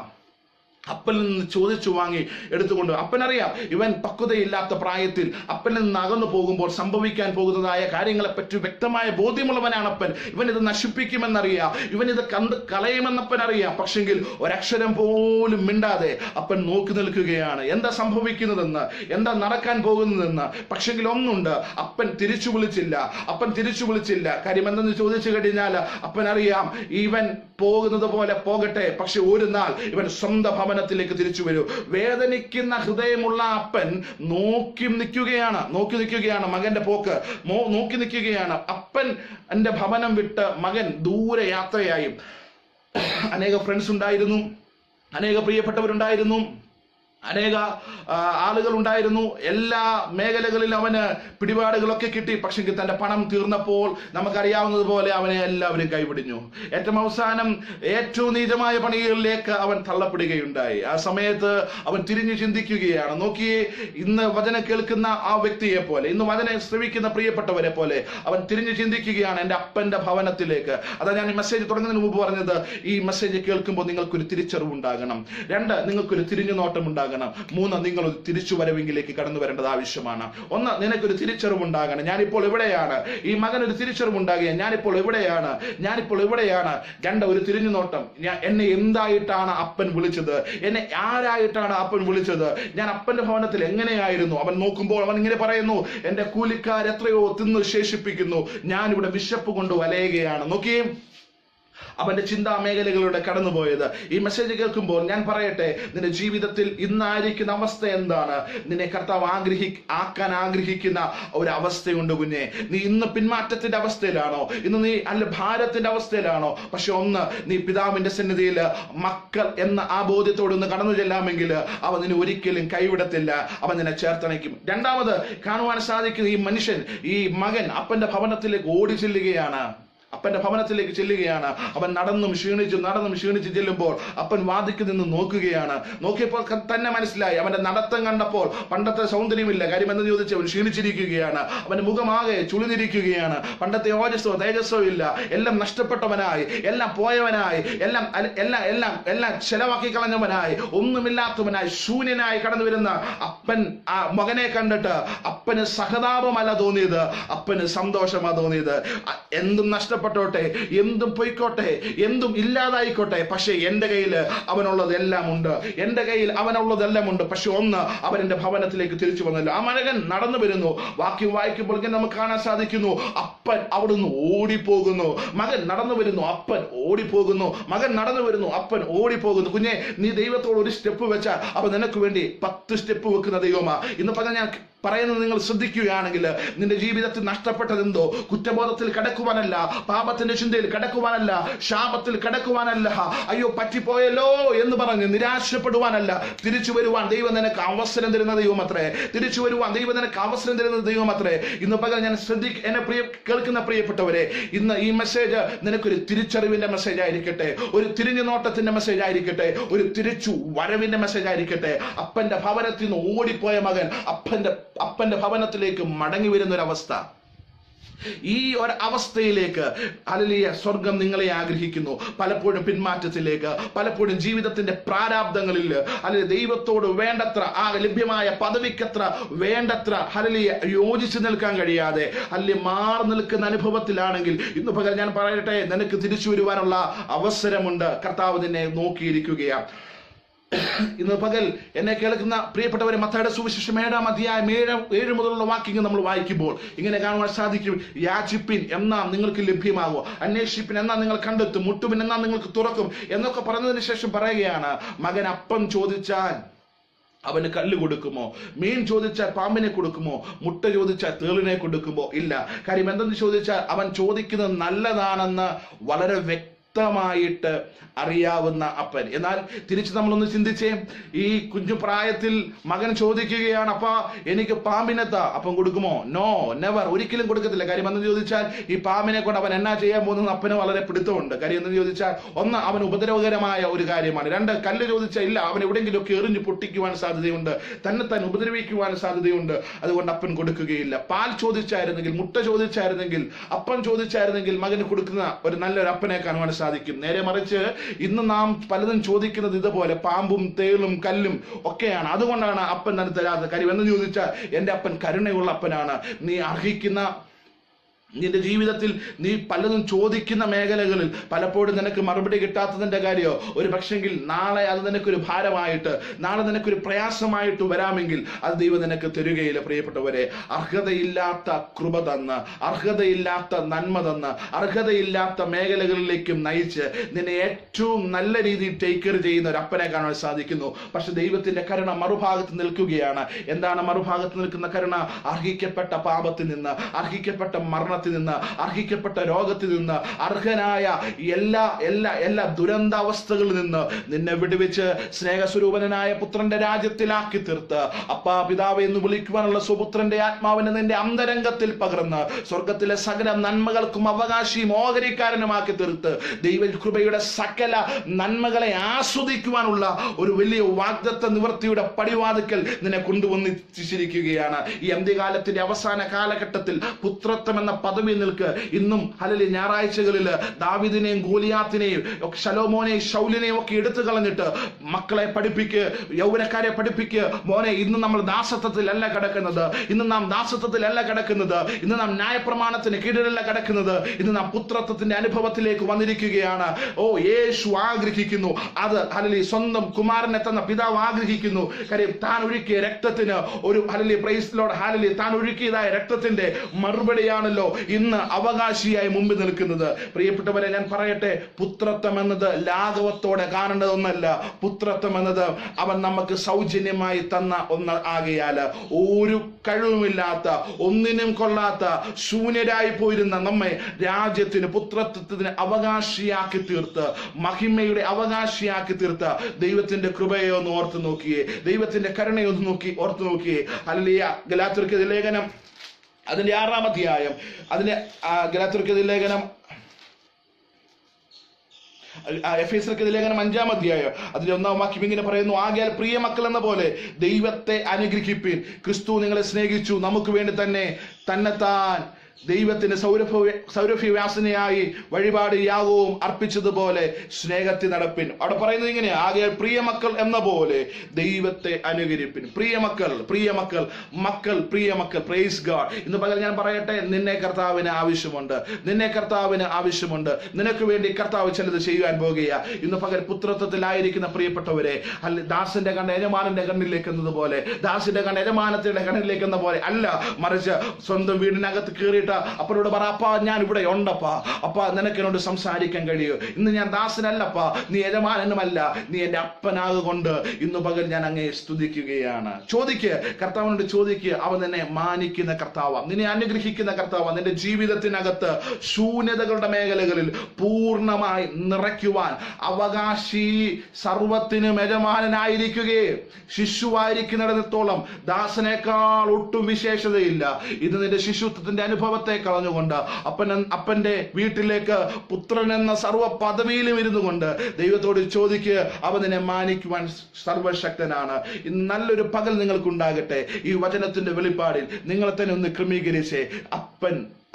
അപ്പനിൽ നിന്ന് ചോദിച്ചു വാങ്ങി എടുത്തുകൊണ്ട്, അപ്പനറിയാം ഇവൻ പക്വതയില്ലാത്ത പ്രായത്തിൽ അപ്പനിൽ നിന്ന് അകന്നു പോകുമ്പോൾ സംഭവിക്കാൻ പോകുന്നതായ കാര്യങ്ങളെപ്പറ്റി വ്യക്തമായ ബോധ്യമുള്ളവനാണ് അപ്പൻ. ഇവൻ ഇത് നശിപ്പിക്കുമെന്നറിയാം, ഇവൻ ഇത് കളയുമെന്നപ്പൻ അറിയാം. പക്ഷെങ്കിൽ ഒരക്ഷരം പോലും മിണ്ടാതെ അപ്പൻ നോക്കി നിൽക്കുകയാണ്, എന്താ സംഭവിക്കുന്നതെന്ന്, എന്താ നടക്കാൻ പോകുന്നതെന്ന്. പക്ഷെങ്കിൽ ഒന്നുണ്ട്, അപ്പൻ തിരിച്ചു വിളിച്ചില്ല. കാര്യം എന്തെന്ന് ചോദിച്ചു കഴിഞ്ഞാൽ അപ്പൻ അറിയാം ഇവൻ പോകുന്നത് പോലെ പോകട്ടെ, പക്ഷെ ഒരു നാൾ ഇവൻ സ്വന്തം ഭവനത്തിലേക്ക് തിരിച്ചു വരൂ. വേദനിക്കുന്ന ഹൃദയമുള്ള അപ്പൻ നോക്കി നിൽക്കുകയാണ് മകന്റെ പോക്ക് നോക്കി നിൽക്കുകയാണ്. അപ്പൻ എന്റെ ഭവനം വിട്ട് മകൻ ദൂരെ യാത്രയായി. അനേക ഫ്രണ്ട്സ് ഉണ്ടായിരുന്നു, അനേക പ്രിയപ്പെട്ടവരുണ്ടായിരുന്നു, അനേക ആളുകൾ ഉണ്ടായിരുന്നു. എല്ലാ മേഖലകളിൽ അവന് പിടിപാടുകളൊക്കെ കിട്ടി. പക്ഷെ തന്റെ പണം തീർന്നപ്പോൾ നമുക്കറിയാവുന്നതുപോലെ അവനെ എല്ലാവരും കൈപിടിഞ്ഞു. ഏറ്റവും അവസാനം ഏറ്റവും നീചമായ പണികളിലേക്ക് അവൻ തള്ളപ്പെടുകയുണ്ടായി. ആ സമയത്ത് അവൻ തിരിഞ്ഞു ചിന്തിക്കുകയാണ്. നോക്കിയേ, ഇന്ന് വചനം കേൾക്കുന്ന ആ വ്യക്തിയെ പോലെ, ഇന്ന് വചനം ശ്രവിക്കുന്ന പ്രിയപ്പെട്ടവരെ പോലെ അവൻ തിരിഞ്ഞു ചിന്തിക്കുകയാണ് എന്റെ അപ്പന്റെ ഭവനത്തിലേക്ക്. അതാ ഞാൻ ഈ മെസ്സേജ് തുടങ്ങുന്നതിന് മുമ്പ് പറഞ്ഞത്, ഈ മെസ്സേജ് കേൾക്കുമ്പോൾ നിങ്ങൾക്കൊരു തിരിച്ചറിവുണ്ടാകണം. 2, നിങ്ങൾക്കൊരു തിരിഞ്ഞു നോട്ടം ഉണ്ടാകണം. 3, നിങ്ങൾ ഒരു തിരിച്ചുവരവെങ്കിലേക്ക് കടന്നു വരേണ്ടത് ആവശ്യമാണ്. 1, നിനക്കൊരു തിരിച്ചറിവുണ്ടാകണം, ഞാനിപ്പോൾ എവിടെയാണ്. ഈ മകനൊരു തിരിച്ചറിവുണ്ടാകുക, ഞാനിപ്പോൾ എവിടെയാണ്. 2, ഒരു തിരിഞ്ഞു നോട്ടം, എന്നെ എന്തായിട്ടാണ് അപ്പൻ വിളിച്ചത്, എന്നെ ആരായിട്ടാണ് അപ്പൻ വിളിച്ചത്, ഞാൻ അപ്പന്റെ ഭവനത്തിൽ എങ്ങനെയായിരുന്നു. അവൻ നോക്കുമ്പോൾ അവൻ ഇങ്ങനെ പറയുന്നു, എന്റെ കൂലിക്കാരെത്രയോ തിന്നു ശേഷിപ്പിക്കുന്നു, ഞാനിവിടെ വിശപ്പ് കൊണ്ട് വലയുകയാണ്. നോക്കിയേ, അവന്റെ ചിന്താ മേഖലകളിലൂടെ കടന്നുപോയത്. ഈ മെസ്സേജ് കേൾക്കുമ്പോൾ ഞാൻ പറയട്ടെ, നിന്റെ ജീവിതത്തിൽ ഇന്നായിരിക്കുന്ന അവസ്ഥ എന്താണ്? നിന്നെ കർത്താവ് ആക്കാൻ ആഗ്രഹിക്കുന്ന ഒരു അവസ്ഥയുണ്ട് കുഞ്ഞെ. നീ ഇന്ന് പിന്മാറ്റത്തിന്റെ അവസ്ഥയിലാണോ? ഇന്ന് നീ ഭാരത്തിന്റെ അവസ്ഥയിലാണോ? പക്ഷെ നീ പിതാവിന്റെ സന്നിധിയിൽ മക്കൾ എന്ന ആ ബോധ്യത്തോടൊന്ന് കടന്നു ചെല്ലാമെങ്കിൽ അവൻ നിന്നെ ഒരിക്കലും കൈവിടത്തില്ല, അവൻ നിന്നെ ചേർത്തണയ്ക്കും. 2ാമത് കാണുവാൻ സാധിക്കുന്ന ഈ മനുഷ്യൻ, ഈ മകൻ അപ്പന്റെ ഭവനത്തിലേക്ക് ഓടി ചെല്ലുകയാണ്. അവൻ നടന്നും ക്ഷീണിച്ച് ചെല്ലുമ്പോൾ അപ്പൻ വാതിക്ക് നിന്ന് നോക്കുകയാണ്. നോക്കിയപ്പോൾ തന്നെ മനസ്സിലായി, അവന്റെ നടത്തം കണ്ടപ്പോൾ പണ്ടത്തെ സൗന്ദര്യമില്ല. കാര്യം എന്ന് ചോദിച്ചാൽ അവൻ ക്ഷീണിച്ചിരിക്കുകയാണ്, അവന്റെ മുഖമാകെ ചുളിഞ്ഞിരിക്കുകയാണ്, പണ്ടത്തെ ഓജസ്സോ തേജസ്സോ ഇല്ല, എല്ലാം നഷ്ടപ്പെട്ടവനായി, എല്ലാം പോയവനായി, എല്ലാം ചെലവാക്കി കളഞ്ഞവനായി, ഒന്നുമില്ലാത്തവനായി, ശൂന്യനായി കടന്നു വരുന്ന അപ്പൻ ആ മകനെ കണ്ടിട്ട് അപ്പന് സഹതാപമല്ല തോന്നിയത്, അപ്പന് സന്തോഷമാണ് തോന്നിയത്. എന്തും നഷ്ടപ്പെട്ടോട്ടെ, എന്തും പൊയ്ക്കോട്ടെ, എന്തും ഇല്ലാതായിക്കോട്ടെ, പക്ഷെ എന്റെ കയ്യിൽ അവനുള്ളതെല്ലാം ഉണ്ട്. പക്ഷെ അവൻ എന്റെ ഭവനത്തിലേക്ക് തിരിച്ചു വന്നല്ലോ. ആ മകൻ നടന്നു വരുന്നു. വാക്യം വായിക്കുമ്പോൾ നമുക്ക് കാണാൻ സാധിക്കുന്നു, അപ്പൻ അവിടുന്ന് ഓടിപ്പോകുന്നു. മകൻ നടന്നു വരുന്നു, അപ്പൻ ഓടിപ്പോകുന്നു. കുഞ്ഞെ, നീ ദൈവത്തോട് ഒരു സ്റ്റെപ്പ് വെച്ചാൽ അവൻ നിനക്ക് വേണ്ടി 10 സ്റ്റെപ്പ് വെക്കുന്ന ദൈവമാ. ഇന്ന് പറഞ്ഞ ഞാൻ പറയുന്നത് നിങ്ങൾ ശ്രദ്ധിക്കുകയാണെങ്കിൽ, നിന്റെ ജീവിതത്തിൽ നഷ്ടപ്പെട്ടതെന്തോ കുറ്റബോധത്തിൽ കിടക്കുവാനല്ല, പാപത്തിന്റെ ചിന്തയിൽ കിടക്കുവാനല്ല, ശാപത്തിൽ കിടക്കുവാനല്ല, അയ്യോ പറ്റിപ്പോയല്ലോ എന്ന് പറഞ്ഞ് നിരാശപ്പെടുവാനല്ല. തിരിച്ചു വരുവാൻ ദൈവം നിനക്ക് അവസരം തരുന്ന ദൈവമത്രേ. ഇന്ന് പകൽ ഞാൻ എന്നെ കേൾക്കുന്ന പ്രിയപ്പെട്ടവരെ, ഇന്ന് ഈ മെസ്സേജ് നിനക്കൊരു തിരിച്ചറിവിന്റെ മെസ്സേജ് ആയിരിക്കട്ടെ, ഒരു തിരിഞ്ഞു നോട്ടത്തിന്റെ മെസ്സേജ് ആയിരിക്കട്ടെ, ഒരു തിരിച്ചു വരവിന്റെ മെസ്സേജ് ആയിരിക്കട്ടെ. അപ്പന്റെ ഭവനത്തിൽ നിന്ന് ഓടിപ്പോയ മകൻ അപ്പന്റെ ഭവനത്തിലേക്ക് മടങ്ങി വരുന്ന ഒരു അവസ്ഥ. ഈ ഒരു അവസ്ഥയിലേക്ക് ഹല്ലേലൂയ സ്വർഗം നിങ്ങളെ ആഗ്രഹിക്കുന്നു. പലപ്പോഴും പിന്മാറ്റത്തിലേക്ക്, പലപ്പോഴും ജീവിതത്തിന്റെ പ്രാരാബ്ദങ്ങളിൽ അല്ലെങ്കിൽ ദൈവത്തോട് വേണ്ടത്ര ആ ലഭ്യമായ പദവിക്കത്ര വേണ്ടത്ര ഹല്ലേലൂയ യോജിച്ചു നിൽക്കാൻ കഴിയാതെ അല്ലെങ്കിൽ മാറി നിൽക്കുന്ന അനുഭവത്തിലാണെങ്കിൽ, ഇന്ന് പകൽ ഞാൻ പറയട്ടെ, നിനക്ക് തിരിച്ചു വരുവാനുള്ള അവസരമുണ്ട്. കർത്താവ് നിന്നെ നോക്കിയിരിക്കുകയാണ്. ഇന്ന് പകൽ എന്നെ കേൾക്കുന്ന പ്രിയപ്പെട്ടവരെ, മത്തായിയുടെ സുവിശേഷം 7-ാം അധ്യായം 7 മുതലുള്ള വാക്യങ്ങൾ നമ്മൾ വായിക്കുമ്പോൾ ഇങ്ങനെ കാണുവാൻ സാധിക്കും. യാചിപ്പിൻ എന്നാൽ നിങ്ങൾക്ക് ലഭ്യമാകും, അന്വേഷിപ്പിൻ എന്നാൽ നിങ്ങൾ കണ്ടെത്തും, മുട്ടുപിൻ എന്നാൽ നിങ്ങൾക്ക് തുറക്കും എന്നൊക്കെ പറഞ്ഞതിന് ശേഷം പറയുകയാണ്, മകൻ അപ്പം ചോദിച്ചാൽ അവന് കല്ല് കൊടുക്കുമോ? മീൻ ചോദിച്ചാൽ പാമ്പിനെ കൊടുക്കുമോ? മുട്ട ചോദിച്ചാൽ തേളിനെ കൊടുക്കുമോ? ഇല്ല. കാര്യം എന്തെന്ന് ചോദിച്ചാൽ അവൻ ചോദിക്കുന്നത് നല്ലതാണെന്ന് വളരെ വ്യക്തമായിട്ട് അറിയാവുന്ന അപ്പൻ. എന്നാൽ തിരിച്ച് നമ്മളൊന്ന് ചിന്തിച്ചേ, ഈ കുഞ്ഞു പ്രായത്തിൽ മകൻ ചോദിക്കുകയാണ്, അപ്പാ എനിക്ക് പാമ്പിനെത്താ, അപ്പം കൊടുക്കുമോ? നോ, നെവർ, ഒരിക്കലും കൊടുക്കത്തില്ല. കാര്യം എന്തെന്ന് ചോദിച്ചാൽ ഈ പാമ്പിനെ കൊണ്ട് അവൻ എന്നാ ചെയ്യാൻ പോകുന്നത് അപ്പന് വളരെ പിടുത്തമുണ്ട്. കാര്യം എന്തെന്ന് ചോദിച്ചാൽ, 1, അവൻ ഉപദ്രവകരമായ ഒരു കാര്യമാണ്. 2, കല്ല് ചോദിച്ചാൽ ഇല്ല, അവൻ എവിടെയെങ്കിലുമൊക്കെ എറിഞ്ഞു പൊട്ടിക്കുവാൻ സാധ്യതയുണ്ട്, തന്നെ ഉപദ്രവിക്കുവാൻ സാധ്യതയുണ്ട്, അതുകൊണ്ട് അപ്പൻ കൊടുക്കുകയില്ല. പാൽ ചോദിച്ചായിരുന്നെങ്കിൽ, മുട്ട ചോദിച്ചായിരുന്നെങ്കിൽ, അപ്പം ചോദിച്ചായിരുന്നെങ്കിൽ മകന് കൊടുക്കുന്ന ഒരു നല്ലൊരു അപ്പനെ കാണുവാൻ സാധിക്കും. സാധിക്കും. നേരെ മറിച്ച് ഇന്ന് നാം പലതും ചോദിക്കുന്നത് ഇതുപോലെ പാമ്പും തേളും കല്ലും ഒക്കെയാണ്. അതുകൊണ്ടാണ് അപ്പൻ തന്നെ തരാത്ത കാര്യം എന്ന് ചോദിച്ചാൽ എൻ്റെ അപ്പൻ കരുണയുള്ള അപ്പനാണ്. നീ അർഹിക്കുന്ന നിന്റെ ജീവിതത്തിൽ നീ പലതും ചോദിക്കുന്ന മേഖലകളിൽ പലപ്പോഴും നിനക്ക് മറുപടി കിട്ടാത്തതിന്റെ കാര്യമോ ഒരു പക്ഷെങ്കിൽ നാളെ അത് നിനക്കൊരു ഭാരമായിട്ട്, നാളെ നിനക്കൊരു പ്രയാസമായിട്ട് വരാമെങ്കിൽ അത് ദൈവം നിനക്ക് തരുകയില്ല. പ്രിയപ്പെട്ടവരെ, അർഹതയില്ലാത്ത കൃപ തന്ന്, അർഹതയില്ലാത്ത നന്മ തന്ന്, അർഹതയില്ലാത്ത മേഖലകളിലേക്കും നയിച്ച് നിന്നെ ഏറ്റവും നല്ല രീതിയിൽ ടേക്ക് കെയർ ചെയ്യുന്ന ഒരു അപ്പനെ കാണാൻ സാധിക്കുന്നു. പക്ഷെ ദൈവത്തിന്റെ കരുണ മറുഭാഗത്ത് നിൽക്കുകയാണ്. എന്താണ് മറുഭാഗത്ത് നിൽക്കുന്ന കരുണ? അർഹിക്കപ്പെട്ട പാപത്തിൽ നിന്ന്, അർഹിക്കപ്പെട്ട മരണത്തിൽ നിന്ന്, അർഹിക്കപ്പെട്ട രോഗത്തിൽ നിന്ന്, അർഹനായ എല്ലാ ദുരന്താവസ്ഥകളിൽ നിന്ന് നിന്നെ വിടുവിച്ച് സ്നേഹസ്വരൂപനായ പുത്രന്റെ രാജ്യത്തിലാക്കി തീർത്ത് അപ്പാ പിതാവ് എന്ന് വിളിക്കുവാനുള്ള സുപുത്രന്റെ ആത്മാവിനെ നിന്റെ അന്തരംഗത്തിൽ പകർന്ന് സ്വർഗത്തിലെ സകല നന്മകൾക്കും അവകാശിയും ഓഹരിക്കാരനുമാക്കി തീർത്ത് ദൈവകൃപയുടെ സകല നന്മകളെ ആസ്വദിക്കുവാനുള്ള ഒരു വലിയ വാഗ്ദത്ത നിവൃത്തിയുടെ പടിവാതിക്കൽ നിന്നെ കൊണ്ടുവന്നിരിക്കുകയാണ്. ഈ അന്ത്യകാലത്തിന്റെ അവസാന കാലഘട്ടത്തിൽ പുത്രത്വം എന്ന പദവി നിൽക്ക്. ഇന്നും ഹല്ലേലൂയ ഞായറാഴ്ചകളിൽ ദാവീദിനെയും ഗോലിയാത്തിനെയും ശലോമോനെയും ശൗലിനെയും ഒക്കെ എടുത്തു കളഞ്ഞിട്ട് മക്കളെ പഠിപ്പിക്ക്, യൗവനക്കാരെ പഠിപ്പിക്ക്. മോനെ, ഇന്ന് നമ്മൾ ദാസത്വത്തിലല്ല കിടക്കുന്നത്, ഇന്ന് നാം ദാസത്വത്തിലല്ല കിടക്കുന്നത്, ഇന്ന് നാം ന്യായപ്രമാണത്തിന് കീഴിലല്ല കിടക്കുന്നത്, ഇന്ന് നാം പുത്രത്വത്തിന്റെ അനുഭവത്തിലേക്ക് വന്നിരിക്കുകയാണ്. ഓ, യേശു ആഗ്രഹിക്കുന്നു അത്. ഹല്ലേലൂയ സ്വന്തം കുമാരനെ തന്ന പിതാവ് ആഗ്രഹിക്കുന്നു. കാര്യം താൻ ഒഴുക്കിയ രക്തത്തിന് ഒരു ഹല്ലേലൂയ പ്രൈസ് ലോർഡ് ഹല്ലേലൂയ താൻ ഒഴുക്കിയതായ രക്തത്തിന്റെ മറുപടിയാണല്ലോ ഇന്ന് അവകാശിയായി മുമ്പിൽ നിൽക്കുന്നത്. പ്രിയപ്പെട്ടവരെ, ഞാൻ പറയട്ടെ, പുത്രത്വം എന്നത് ലാഘവത്തോടെ കാണേണ്ടത് ഒന്നല്ല. പുത്രത്വം എന്നത് അവൻ നമുക്ക് സൗജന്യമായി തന്ന ഒന്ന് ആകയാൽ ഒരു കഴിവുമില്ലാത്ത, ഒന്നിനും കൊള്ളാത്ത, ശൂന്യരായി പോയിരുന്ന നമ്മെ രാജ്യത്തിന്, പുത്രത്വത്തിന് അവകാശിയാക്കി തീർത്ത്, മഹിമയുടെ അവകാശിയാക്കി തീർത്ത ദൈവത്തിന്റെ കൃപയെ ഒന്ന് ഓർത്തു നോക്കിയേ, ദൈവത്തിന്റെ കരുണയെ ഒന്ന് ഓർത്തു നോക്കിയേ. ഹല്ലേലൂയ. ഗലാത്യർക്കെതിരെ ലേഖനം അതിന്റെ 6-ാം അധ്യായം, അതിന്റെ ഗലാത്യർക്കെതിരെ ലേഖനം, എഫേസ്യർക്കെതിരെ ലേഖനം 5-ാം അധ്യായം അതിന്റെ 1-ാം വാക്യം ഇങ്ങനെ പറയുന്നു: ആകയാൽ പ്രിയ മക്കൾ എന്ന പോലെ ദൈവത്തെ അനുഗ്രഹിപ്പിൻ. ക്രിസ്തു നിങ്ങളെ സ്നേഹിച്ചു, നമുക്ക് വേണ്ടി തന്നെത്താൻ ദൈവത്തിന് സൗരഭ്യവാസനയായി വഴിപാട് യാഗവും അർപ്പിച്ചതുപോലെ സ്നേഹത്തിൽ നടപ്പിൻ. അവിടെ പറയുന്നത് ഇങ്ങനെയാ: ആകയാൽ പ്രിയ മക്കൾ എന്ന പോലെ ദൈവത്തെ അനുകരിപ്പിൻ. പ്രിയ മക്കൾ പ്രൈസ് ഗോഡ്. ഇന്ന് പകൽ ഞാൻ പറയട്ടെ, നിന്നെ കർത്താവിന് ആവശ്യമുണ്ട്, നിനക്ക് വേണ്ടി കർത്താവ് ചിലത് ചെയ്യുവാൻ പോകുക. ഇന്ന് പകൽ പുത്രത്വത്തിലായിരിക്കുന്ന പ്രിയപ്പെട്ടവരെ, ദാസന്റെ കണ്ണ് യജമാനന്റെ കണ്ണിലേക്ക് എന്നതുപോലെ, ദാസിന്റെ കണ്ണ് യജമാനത്തിന്റെ കണ്ണിലേക്ക് എന്ന പോലെ അല്ല, മറിച്ച് സ്വന്തം വീടിനകത്ത് കയറിയിട്ട് അപ്പനോട് പറ: അപ്പാ, ഞാൻ ഇവിടെ ഉണ്ടപ്പാ, അപ്പാ നിനക്ക് എന്നോട് സംസാരിക്കാൻ കഴിയൂ. ഇന്ന് ഞാൻ ദാസനല്ലപ്പാ, നീ യജമാനനുമല്ല, നീ എന്റെ അപ്പനാകൊണ്ട് ഇന്ന് പകൽ ഞാൻ അങ്ങേ സ്തുതിക്കുകയാണ്. കർത്താവിനോട് ചോദിക്കുക. അവൻ നിന്നെ മാനിക്കുന്ന കർത്താവ്, നിന്നെ അനുഗ്രഹിക്കുന്ന കർത്താവ്, നിന്റെ ജീവിതത്തിനകത്ത് ശൂന്യതകളുടെ മേഖലകളിൽ പൂർണ്ണമായി നിറയ്ക്കുവാൻ അവകാശി, സർവത്തിനും യജമാനനായിരിക്കുകയും ശിശുവായിരിക്കുന്നിടത്തോളം ദാസനേക്കാൾ ഒട്ടും വിശേഷതയില്ല. ഇത് നിന്റെ ശിശുത്വത്തിന്റെ അനുഭവത്തെ കളഞ്ഞുകൊണ്ട് അപ്പന്റെ വീട്ടിലേക്ക് പുത്രൻ എന്ന സർവ്വ പദവിയിലും ഇരുന്നു കൊണ്ട് ദൈവത്തോട് ചോദിക്കുക. അവൻ നിന്നെ മാനിക്കുവാൻ സർവശക്തനാണ്. ഇന്ന് നല്ലൊരു പകൽ നിങ്ങൾക്കുണ്ടാകട്ടെ. ഈ വചനത്തിന്റെ വെളിപ്പാടിൽ നിങ്ങളെ തന്നെ ഒന്ന് ക്രമീകരിച്ചേ.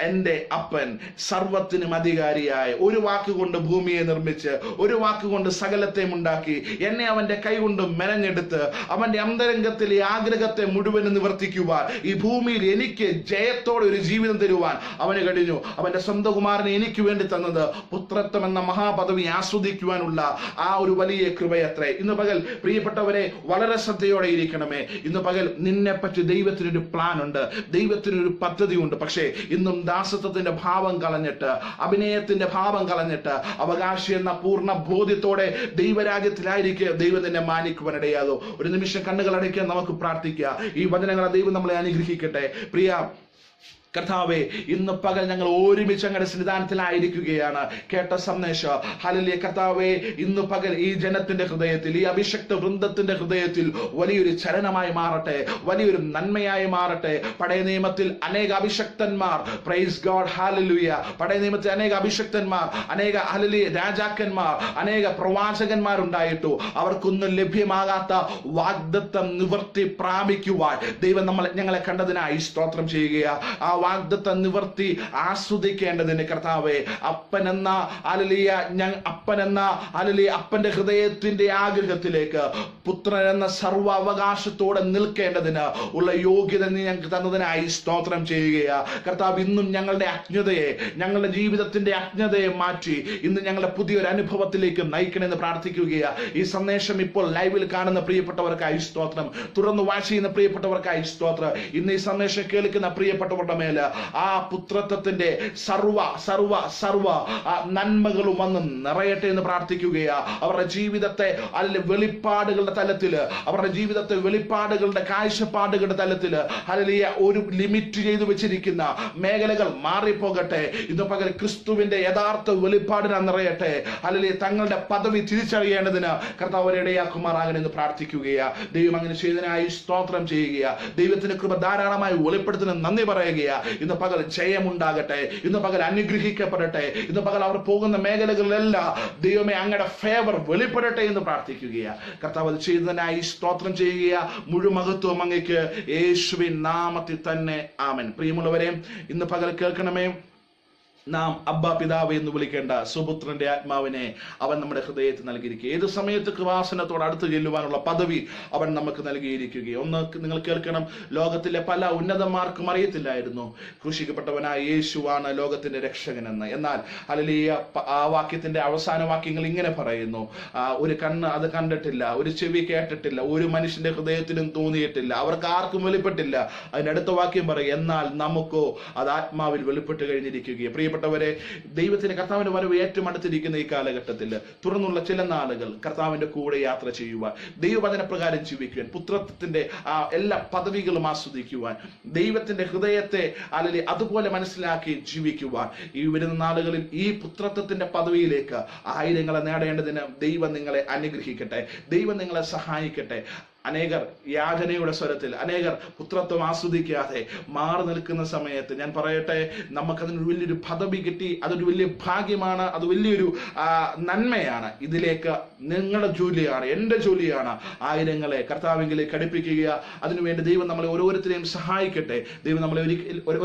എന്റെ അപ്പൻ സർവത്തിനും അധികാരിയായ, ഒരു വാക്കുകൊണ്ട് ഭൂമിയെ നിർമ്മിച്ച്, ഒരു വാക്കുകൊണ്ട് സകലത്തെയും ഉണ്ടാക്കി, എന്നെ അവന്റെ കൈകൊണ്ട് മെനഞ്ഞെടുത്ത് അവന്റെ അന്തരംഗത്തിലെ ആഗ്രഹത്തെ മുഴുവൻ നിവർത്തിക്കുവാൻ, ഈ ഭൂമിയിൽ എനിക്ക് ജയത്തോടെ ഒരു ജീവിതം തരുവാൻ അവന് കഴിഞ്ഞു. അവന്റെ സ്വന്തം കുമാരനെ എനിക്ക് വേണ്ടി തന്നത് പുത്രത്വം എന്ന മഹാപദവി ആസ്വദിക്കുവാനുള്ള ആ ഒരു വലിയ കൃപയത്രേ. ഇന്ന് പകൽ പ്രിയപ്പെട്ടവരെ, വളരെ ശ്രദ്ധയോടെ ഇരിക്കണമേ. ഇന്ന് പകൽ നിന്നെ പറ്റി ദൈവത്തിനൊരു പ്ലാൻ ഉണ്ട്, ദൈവത്തിനൊരു പദ്ധതി ഉണ്ട്. പക്ഷേ ഇന്നും ദാസത്വത്തിന്റെ ഭാവം കളഞ്ഞിട്ട്, അഭിനയത്തിന്റെ ഭാവം കളഞ്ഞിട്ട്, അവകാശി എന്ന പൂർണ്ണ ബോധ്യത്തോടെ ദൈവരാജ്യത്തിലായിരിക്കും ദൈവം നിന്നെ മാനിക്കുവാനിടയാകും. ഒരു നിമിഷം കണ്ണുകൾ അടയ്ക്കാൻ നമുക്ക് പ്രാർത്ഥിക്കുക. ഈ വചനങ്ങളെ ദൈവം നമ്മളെ അനുഗ്രഹിക്കട്ടെ. പ്രിയ കർത്താവേ, ഇന്ന് പകൽ ഞങ്ങൾ ഒരുമിച്ച് അങ്ങയുടെ സന്നിധാനത്തിലായിരിക്കുകയാണ്. കേട്ട സന്ദേശം ഹല്ലേലൂയ കർത്താവേ, ഇന്ന് പകൽ ഈ ജനത്തിന്റെ ഹൃദയത്തിൽ, ഈ അഭിഷക്ത വൃന്ദത്തിന്റെ ഹൃദയത്തിൽ വലിയൊരു ചലനമായി മാറട്ടെ, വലിയൊരു നന്മയായി മാറട്ടെ. പഴയ നിയമത്തിൽ അനേക അഭിഷക്തന്മാർ, പ്രൈസ് ഗോഡ് ഹല്ലേലൂയ, പഴയ നിയമത്തിൽ അനേക അഭിഷക്തന്മാർ, അനേക ഹല്ലേലൂയ രാജാക്കന്മാർ, അനേക പ്രവാചകന്മാരുണ്ടായിട്ടു അവർക്കൊന്നും ലഭ്യമാകാത്ത വാഗ്ദത്തം നിവർത്തി പ്രാപിക്കുവാൻ ദൈവം ഞങ്ങളെ കണ്ടതിനായി സ്തോത്രം ചെയ്യുക. ആ വാഗ്ദത്ത നിവർത്തി ആസ്വദിക്കേണ്ടതിന് കർത്താവെ അപ്പനെന്ന അപ്പന്റെ ഹൃദയത്തിന്റെ ആഗ്രഹത്തിലേക്ക് പുത്രൻ എന്ന സർവ്വ അവകാശത്തോടെ നിൽക്കേണ്ടതിന് ഉള്ള യോഗ്യത നീ ഞങ്ങൾക്ക് തന്നതിനായി സ്തോത്രം ചെയ്യുകയാ കർത്താവ്. ഇന്നും ഞങ്ങളുടെ അജ്ഞതയെ, ഞങ്ങളുടെ ജീവിതത്തിന്റെ അജ്ഞതയെ മാറ്റി ഇന്ന് ഞങ്ങളുടെ പുതിയൊരു അനുഭവത്തിലേക്ക് നയിക്കണമെന്ന് പ്രാർത്ഥിക്കുകയാ. ഈ സന്ദേശം ഇപ്പോൾ ലൈവിൽ കാണുന്ന പ്രിയപ്പെട്ടവർക്കായി സ്തോത്രം, തുറന്നു വാച്ച് ചെയ്യുന്ന പ്രിയപ്പെട്ടവർക്കായി സ്തോത്രം. ഇന്ന് ഈ സന്ദേശം കേൾക്കുന്ന പ്രിയപ്പെട്ടവരുടെ മേല് ആ പുത്രത്വത്തിന്റെ സർവ നന്മകളും വന്ന് നിറയട്ടെ എന്ന് പ്രാർത്ഥിക്കുകയാ. അവരുടെ ജീവിതത്തെ വെളിപ്പാടുകളുടെ തലത്തില്, അവരുടെ ജീവിതത്തെ വെളിപ്പാടുകളുടെ കാഴ്ചപ്പാടുകളുടെ തലത്തില് ഒരു ലിമിറ്റ് ചെയ്തു വെച്ചിരിക്കുന്ന മേഖലകൾ മാറിപ്പോകട്ടെ. ഇന്ന് പകൽ ക്രിസ്തുവിന്റെ യഥാർത്ഥ വെളിപ്പാടിനെ നിറയട്ടെ. തങ്ങളുടെ പദവി തിരിച്ചറിയേണ്ടതിന് കർത്താവ് ഇടയാക്കുമാറാകണമെന്ന് പ്രാർത്ഥിക്കുകയാ. ദൈവം അങ്ങനെ ചെയ്തതിനായി സ്തോത്രം ചെയ്യുകയാ. ദൈവത്തിന്റെ കൃപ ധാരാളമായി വെളിപ്പെടുത്തുന്ന നന്ദി പറയുകയാ. ഇന്ന് പകൽ ജയമുണ്ടാകട്ടെ, ഇന്ന് പകൽ അനുഗ്രഹിക്കപ്പെടട്ടെ, ഇന്ന് പകൽ അവർ പോകുന്ന മേഖലകളിലെല്ലാം ദൈവമേ അങ്ങയുടെ ഫേവർ വെളിപ്പെടട്ടെ എന്ന് പ്രാർത്ഥിക്കുകയാ. കർത്താവ് അത് ചെയ്തതിനായി സ്തോത്രം ചെയ്യുകയാ. മുഴുമഹത്വം അങ്ങേക്ക് യേശുവിൻ നാമത്തിൽ തന്നെ ആമേൻ. പ്രിയമുള്ളവരെ, ഇന്ന് പകൽ കേൾക്കണമേ, നാം അബ്ബാ പിതാവ് എന്ന് വിളിക്കേണ്ട സുപുത്രന്റെ ആത്മാവിനെ അവൻ നമ്മുടെ ഹൃദയത്തിൽ നൽകിയിരിക്കുക. ഏത് സമയത്ത് കൃപാസനത്തോട് അടുത്ത് ചെല്ലുവാനുള്ള പദവി അവൻ നമുക്ക് നൽകിയിരിക്കുകയും. ഒന്ന് നിങ്ങൾ കേൾക്കണം, ലോകത്തിലെ പല ഉന്നതന്മാർക്കും അറിയത്തില്ലായിരുന്നു ക്രൂശിക്കപ്പെട്ടവനായ യേശുവാണ് ലോകത്തിന്റെ രക്ഷകനെന്ന്. എന്നാൽ ആ വാക്യത്തിന്റെ അവസാന വാക്യങ്ങൾ ഇങ്ങനെ പറയുന്നു, ഒരു കണ്ണ് അത് കണ്ടിട്ടില്ല, ഒരു ചെവി കേട്ടിട്ടില്ല, ഒരു മനുഷ്യന്റെ ഹൃദയത്തിലും തോന്നിയിട്ടില്ല, അവർക്ക് ആർക്കും വെളിപ്പെട്ടില്ല. അതിനടുത്ത വാക്യം പറയും, എന്നാൽ നമുക്കോ അത് ആത്മാവിൽ വെളിപ്പെട്ട് കഴിഞ്ഞിരിക്കുകയും. പ്രിയപ്പെട്ടവരെ, ദൈവത്തിന്റെ കർത്താവിന്റെ വരവ് ഏറ്റവും അടുത്തിരിക്കുന്ന ഈ കാലഘട്ടത്തിൽ തുറന്നുള്ള ചില നാളുകൾ കർത്താവിന്റെ കൂടെ യാത്ര ചെയ്യുവാൻ, ദൈവവചന പ്രകാരം ജീവിക്കുവാൻ, പുത്രത്വത്തിന്റെ എല്ലാ പദവികളും ആസ്വദിക്കുവാൻ, ദൈവത്തിന്റെ ഹൃദയത്തെ അതുപോലെ മനസ്സിലാക്കി ജീവിക്കുവാൻ ഈ വരുന്ന നാളുകളിൽ ഈ പുത്രത്വത്തിന്റെ പദവിയിലേക്ക് ആയിരങ്ങളെ നേടേണ്ടതിന് ദൈവം നിങ്ങളെ അനുഗ്രഹിക്കട്ടെ, ദൈവം നിങ്ങളെ സഹായിക്കട്ടെ. അനേകർ യാചനയുടെ സ്വരത്തിൽ, അനേകർ പുത്രത്വം ആസ്വദിക്കാതെ മാറി നിൽക്കുന്ന സമയത്ത് ഞാൻ പറയട്ടെ, നമുക്കതിനൊരു വലിയൊരു പദവി കിട്ടി, അതൊരു വലിയ ഭാഗ്യമാണ്, അത് വലിയൊരു നന്മയാണ്. ഇതിലേക്ക് നിങ്ങളുടെ ജോലിയാണ്, എൻ്റെ ജോലിയാണ് ആയിരങ്ങളെ കർത്താവിലേക്ക് അടുപ്പിക്കുക. അതിനുവേണ്ടി ദൈവം നമ്മളെ ഓരോരുത്തരെയും സഹായിക്കട്ടെ, ദൈവം നമ്മളെ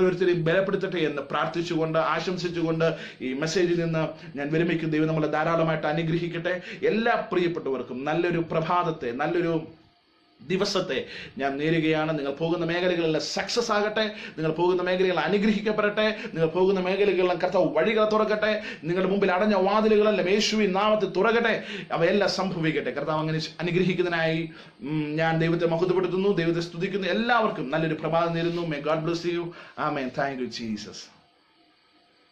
ഓരോരുത്തരെയും ബലപ്പെടുത്തട്ടെ എന്ന് പ്രാർത്ഥിച്ചുകൊണ്ട് ആശംസിച്ചുകൊണ്ട് ഈ മെസ്സേജിൽ നിന്ന് ഞാൻ വിരമിക്കും. ദൈവം നമ്മളെ ധാരാളമായിട്ട് അനുഗ്രഹിക്കട്ടെ. എല്ലാ പ്രിയപ്പെട്ടവർക്കും നല്ലൊരു പ്രഭാതത്തെ, നല്ലൊരു ദിവസത്തെ ഞാൻ നേരുകയാണ്. നിങ്ങൾ പോകുന്ന മേഖലകളിൽ സക്സസ് ആകട്ടെ, നിങ്ങൾ പോകുന്ന മേഖലകൾ അനുഗ്രഹിക്കപ്പെടട്ടെ, നിങ്ങൾ പോകുന്ന മേഖലകളിലും കർത്താവ് വഴികൾ തുറക്കട്ടെ, നിങ്ങളുടെ മുമ്പിൽ അടഞ്ഞ വാതിലുകളെല്ലാം യേശുവിൻ നാമത്തിൽ തുറക്കട്ടെ, അവയെല്ലാം സംഭവിക്കട്ടെ. കർത്താവ് അങ്ങനെ അനുഗ്രഹിക്കുന്നതിനായി ഞാൻ ദൈവത്തെ മഹത്വപ്പെടുത്തുന്നു, ദൈവത്തെ സ്തുതിക്കുന്നു. എല്ലാവർക്കും നല്ലൊരു പ്രഭാതം നേരുന്നു. May God bless you. Amen. Thank you Jesus.